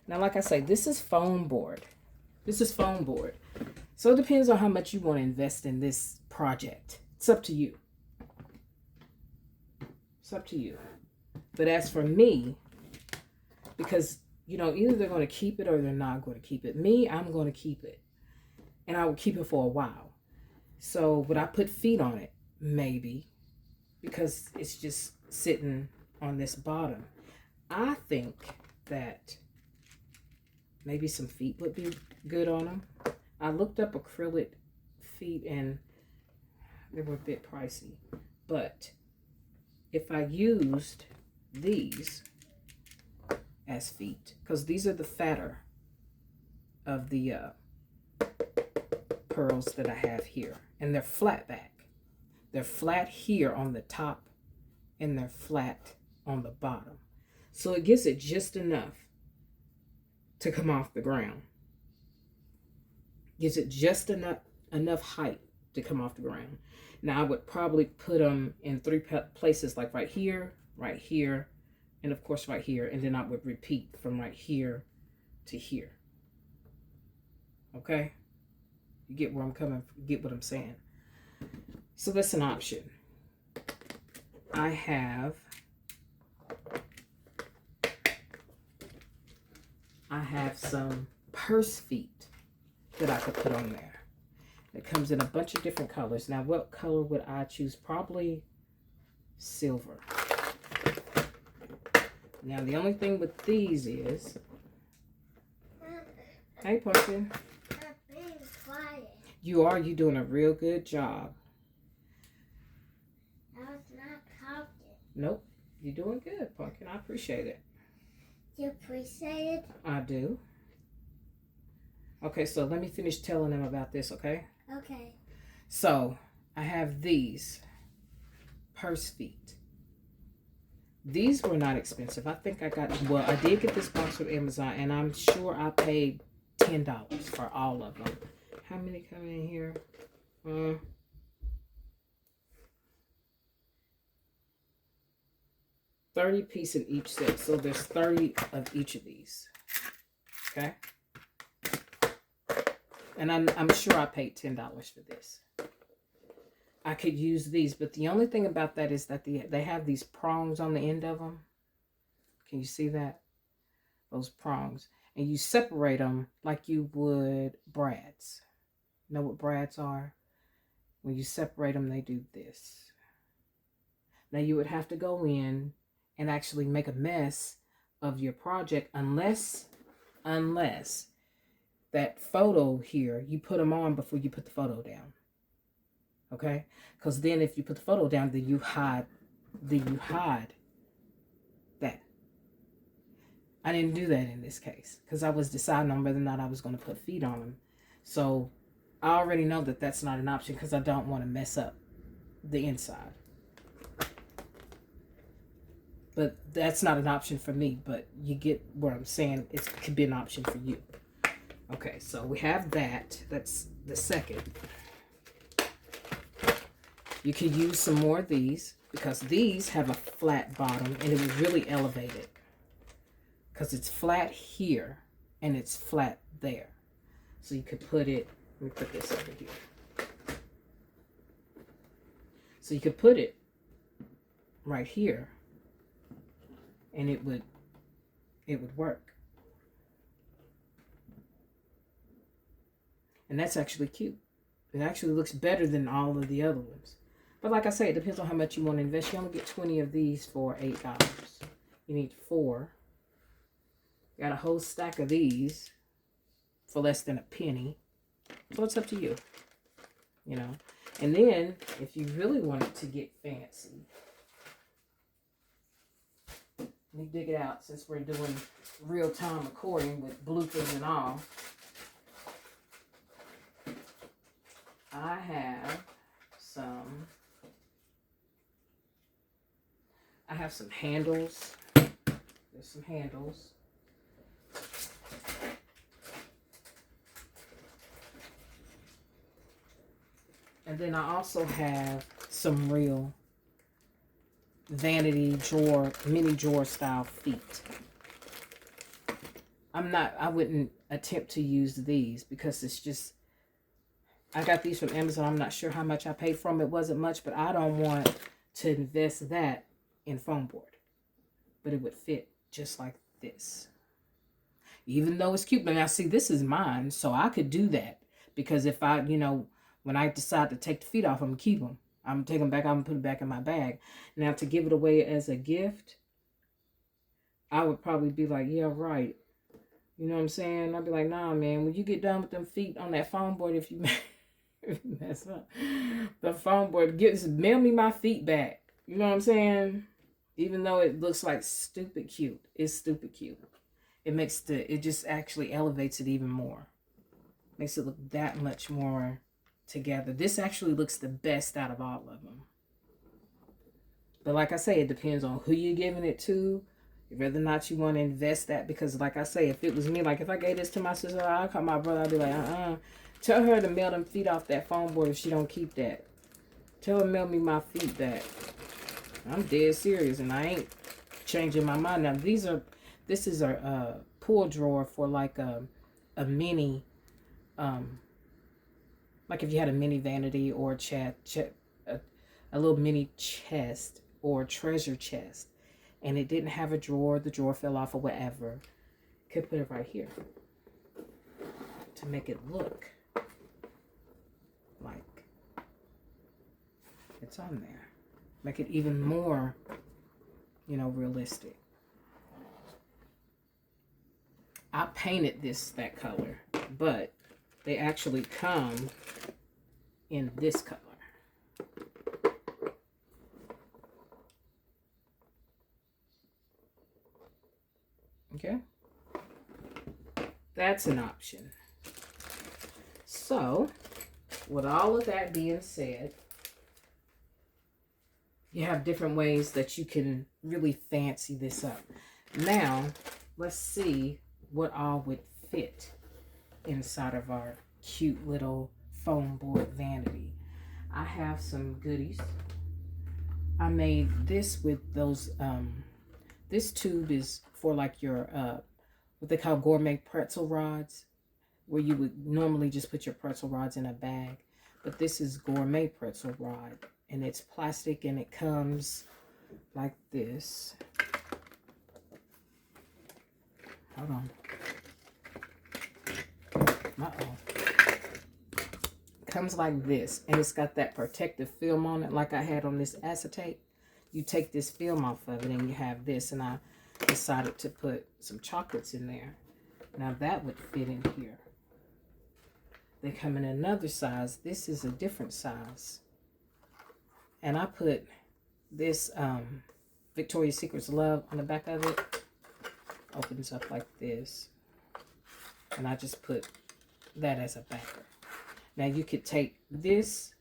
Now, like I say, this is foam board. This is foam board. So it depends on how much you want to invest in this project. It's up to you. It's up to you. But as for me, because, you know, either they're going to keep it or they're not going to keep it. Me, I'm going to keep it. And I will keep it for a while. So would I put feet on it? Maybe. Because it's just sitting on this bottom. I think that maybe some feet would be good on them. I looked up acrylic feet and they were a bit pricey. But if I used these as feet, because these are the fatter of the pearls that I have here. And they're flat back. They're flat here on the top and they're flat on the bottom. So it gives it just enough to come off the ground. Gives it just enough height to come off the ground. Now I would probably put them in 3 places, like right here, and of course right here. And then I would repeat from right here to here. Okay? You get where I'm coming, get what I'm saying. So that's an option. I have some purse feet that I could put on there. It comes in a bunch of different colors. Now, what color would I choose? Probably silver. Now, the only thing with these is... Hey, Pumpkin. I'm being quiet. You're doing a real good job. I was not talking. Nope. You're doing good, Pumpkin. I appreciate it. You appreciate it? I do. Okay, so let me finish telling them about this, okay? Okay. So, I have these purse feet. These were not expensive. I think I did get this box from Amazon, and I'm sure I paid $10 for all of them. How many come in here? 30 pieces in each set. So there's 30 of each of these. Okay? And I'm sure I paid $10 for this. I could use these, but the only thing about that is that they have these prongs on the end of them. Can you see that? Those prongs. And you separate them like you would brads. Know what brads are? When you separate them, they do this. Now you would have to go in and actually make a mess of your project unless that photo here, you put them on before you put the photo down. Okay? Because then if you put the photo down, then you hide that. I didn't do that in this case because I was deciding on whether or not I was going to put feet on them. So I already know that that's not an option because I don't want to mess up the inside. But that's not an option for me, but you get what I'm saying. It could be an option for you. Okay, so we have that. That's the second. You could use some more of these because these have a flat bottom and it would really elevate it. Because it's flat here and it's flat there. So you could put it, let me put this over here. So you could put it right here and it would work. And that's actually cute. It actually looks better than all of the other ones. But like I say, it depends on how much you want to invest. You only get 20 of these for $8. You need 4. Got a whole stack of these for less than a penny. So it's up to you. You know. And then, if you really wanted to get fancy, let me dig it out since we're doing real-time recording with bloopers and all. I have some handles. There's some handles. And then I also have some real vanity drawer, mini drawer style feet. I wouldn't attempt to use these because it's just, I got these from Amazon. I'm not sure how much I paid for them. It wasn't much, but I don't want to invest that in foam board. But it would fit just like this. Even though it's cute. But now see, this is mine, so I could do that. Because if I, when I decide to take the feet off, I'm going to keep them. I'm going to take them back. I'm going to put them back in my bag. Now, to give it away as a gift, I would probably be like, yeah, right. You know what I'm saying? I'd be like, nah, man, when you get done with them feet on that foam board, if you mess up, the foam board, mail me my feet back. You know what I'm saying? Even though it looks like stupid cute, it's stupid cute. It just actually elevates it even more. Makes it look that much more together. This actually looks the best out of all of them. But like I say, it depends on who you're giving it to. Whether or not you want to invest that. Because like I say, if it was me, like if I gave this to my sister, I'd call my brother, I'd be like, tell her to mail them feet off that foam board if she don't keep that. Tell her to mail me my feet back. I'm dead serious and I ain't changing my mind. Now this is a pull drawer for like a mini, like if you had a mini vanity or a little mini chest or treasure chest, and it didn't have a drawer, the drawer fell off or whatever, could put it right here to make it look like it's on there. Make it even more, realistic. I painted that color, but they actually come in this color. Okay? That's an option. So, with all of that being said, you have different ways that you can really fancy this up. Now, let's see what all would fit inside of our cute little foam board vanity. I have some goodies. I made this with those, this tube is for like your, what they call gourmet pretzel rods, where you would normally just put your pretzel rods in a bag. But this is gourmet pretzel rod, and it's plastic, and it comes like this. Hold on. Comes like this, and it's got that protective film on it like I had on this acetate. You take this film off of it and you have this, and I decided to put some chocolates in there. Now that would fit in here. They come in another size. This is a different size, and I put this Victoria's Secret's Love on the back of it. Opens up like this, and I just put that as a backer. Now you could take this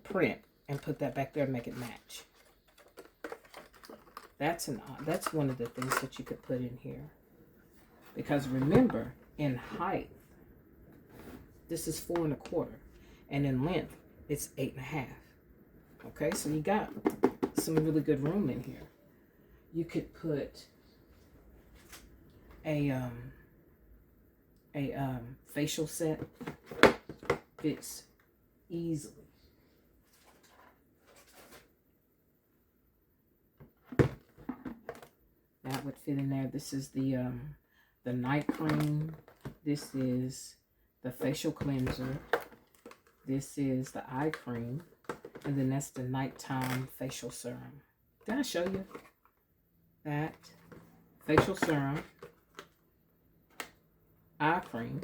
print and put that back there and make it match. That's one of the things that you could put in here. Because remember, in height, this is 4 1/4, and in length, it's 8 1/2. Okay, so you got some really good room in here. You could put a facial set. Fits easily. That would fit in there. This is the night cream. This is the facial cleanser. This is the eye cream. And then that's the nighttime facial serum. Did I show you that? Facial serum. Eye cream.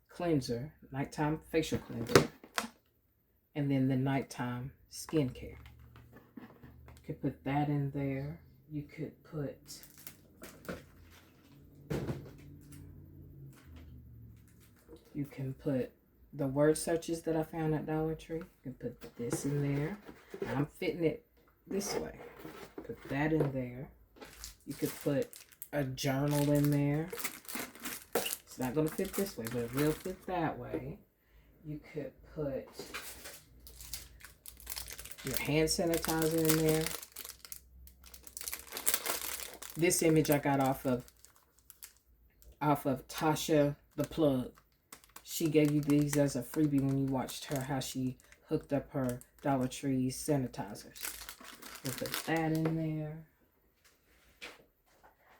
Cleanser. Nighttime facial cleanser. And then the nighttime skincare. You could put that in there. You could put the word searches that I found at Dollar Tree. You can put this in there. I'm fitting it this way. Put that in there. You could put a journal in there. It's not going to fit this way, but it will fit that way. You could put your hand sanitizer in there. This image I got off of Tasha the Plug. She gave you these as a freebie when you watched her, how she hooked up her Dollar Tree sanitizers. We'll put that in there.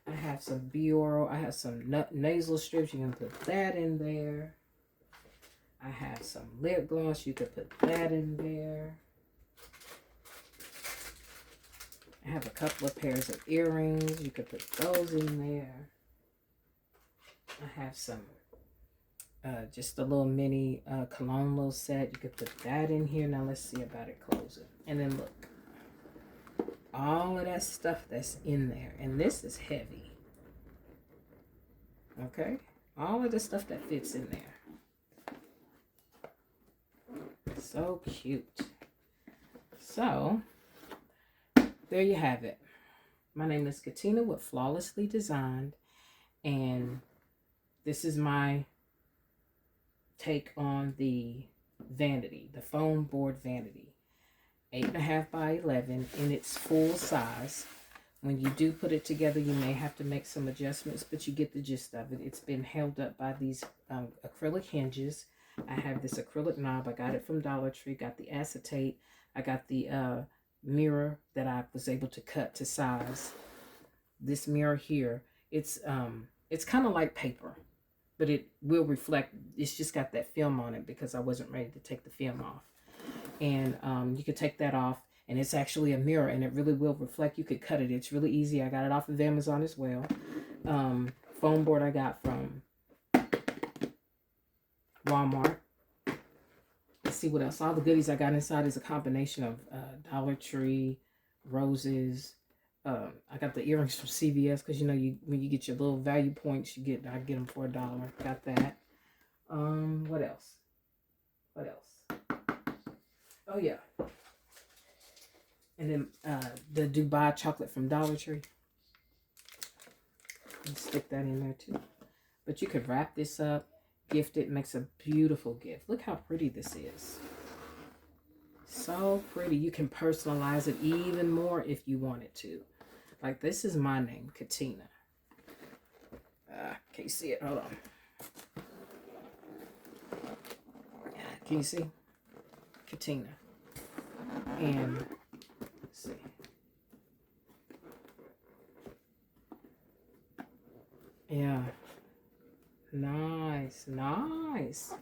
I have some Bioro. I have some nasal strips. You can put that in there. I have some lip gloss. You could put that in there. I have a couple of pairs of earrings. You could put those in there. I have some, just a little mini cologne little set. You could put that in here. Now let's see about it closing. And then look. All of that stuff that's in there. And this is heavy. Okay? All of the stuff that fits in there. So cute. So, there you have it. My name is Katina with Flawlessly Designed. And this is my take on the Vanity, the foam board Vanity. 8.5 by 11 in its full size. When you do put it together, you may have to make some adjustments, but you get the gist of it. It's been held up by these acrylic hinges. I have this acrylic knob. I got it from Dollar Tree. Got the acetate. I got the mirror that I was able to cut to size. This mirror here, it's kind of like paper, but it will reflect. It's just got that film on it because I wasn't ready to take the film off. And you could take that off, and it's actually a mirror, and it really will reflect. You could cut it. It's really easy. I got it off of Amazon as well. Foam board I got from Walmart. Let's see what else. All the goodies I got inside is a combination of Dollar Tree, roses. I got the earrings from CVS because you know when you get your little value points, I get them for $1. Got that. What else? What else? Oh yeah. And then the Dubai chocolate from Dollar Tree. And stick that in there too. But you could wrap this up, gift it, makes a beautiful gift. Look how pretty this is. So pretty. You can personalize it even more if you wanted to. Like this is my name, Katina. Can't see it. Hold on. Can you see? Katina. And let's see. Yeah. Nice. Nice.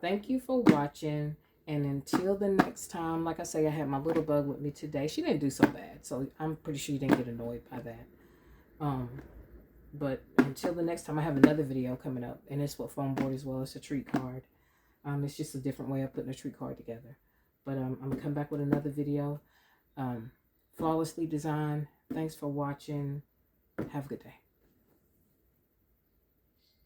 Thank you for watching. And until the next time, like I say, I had my little bug with me today. She didn't do so bad. So I'm pretty sure you didn't get annoyed by that. But until the next time, I have another video coming up. And it's what foam board as well. It's a treat card. It's just a different way of putting a treat card together. But I'm going to come back with another video. Flawlessly Designed. Thanks for watching. Have a good day.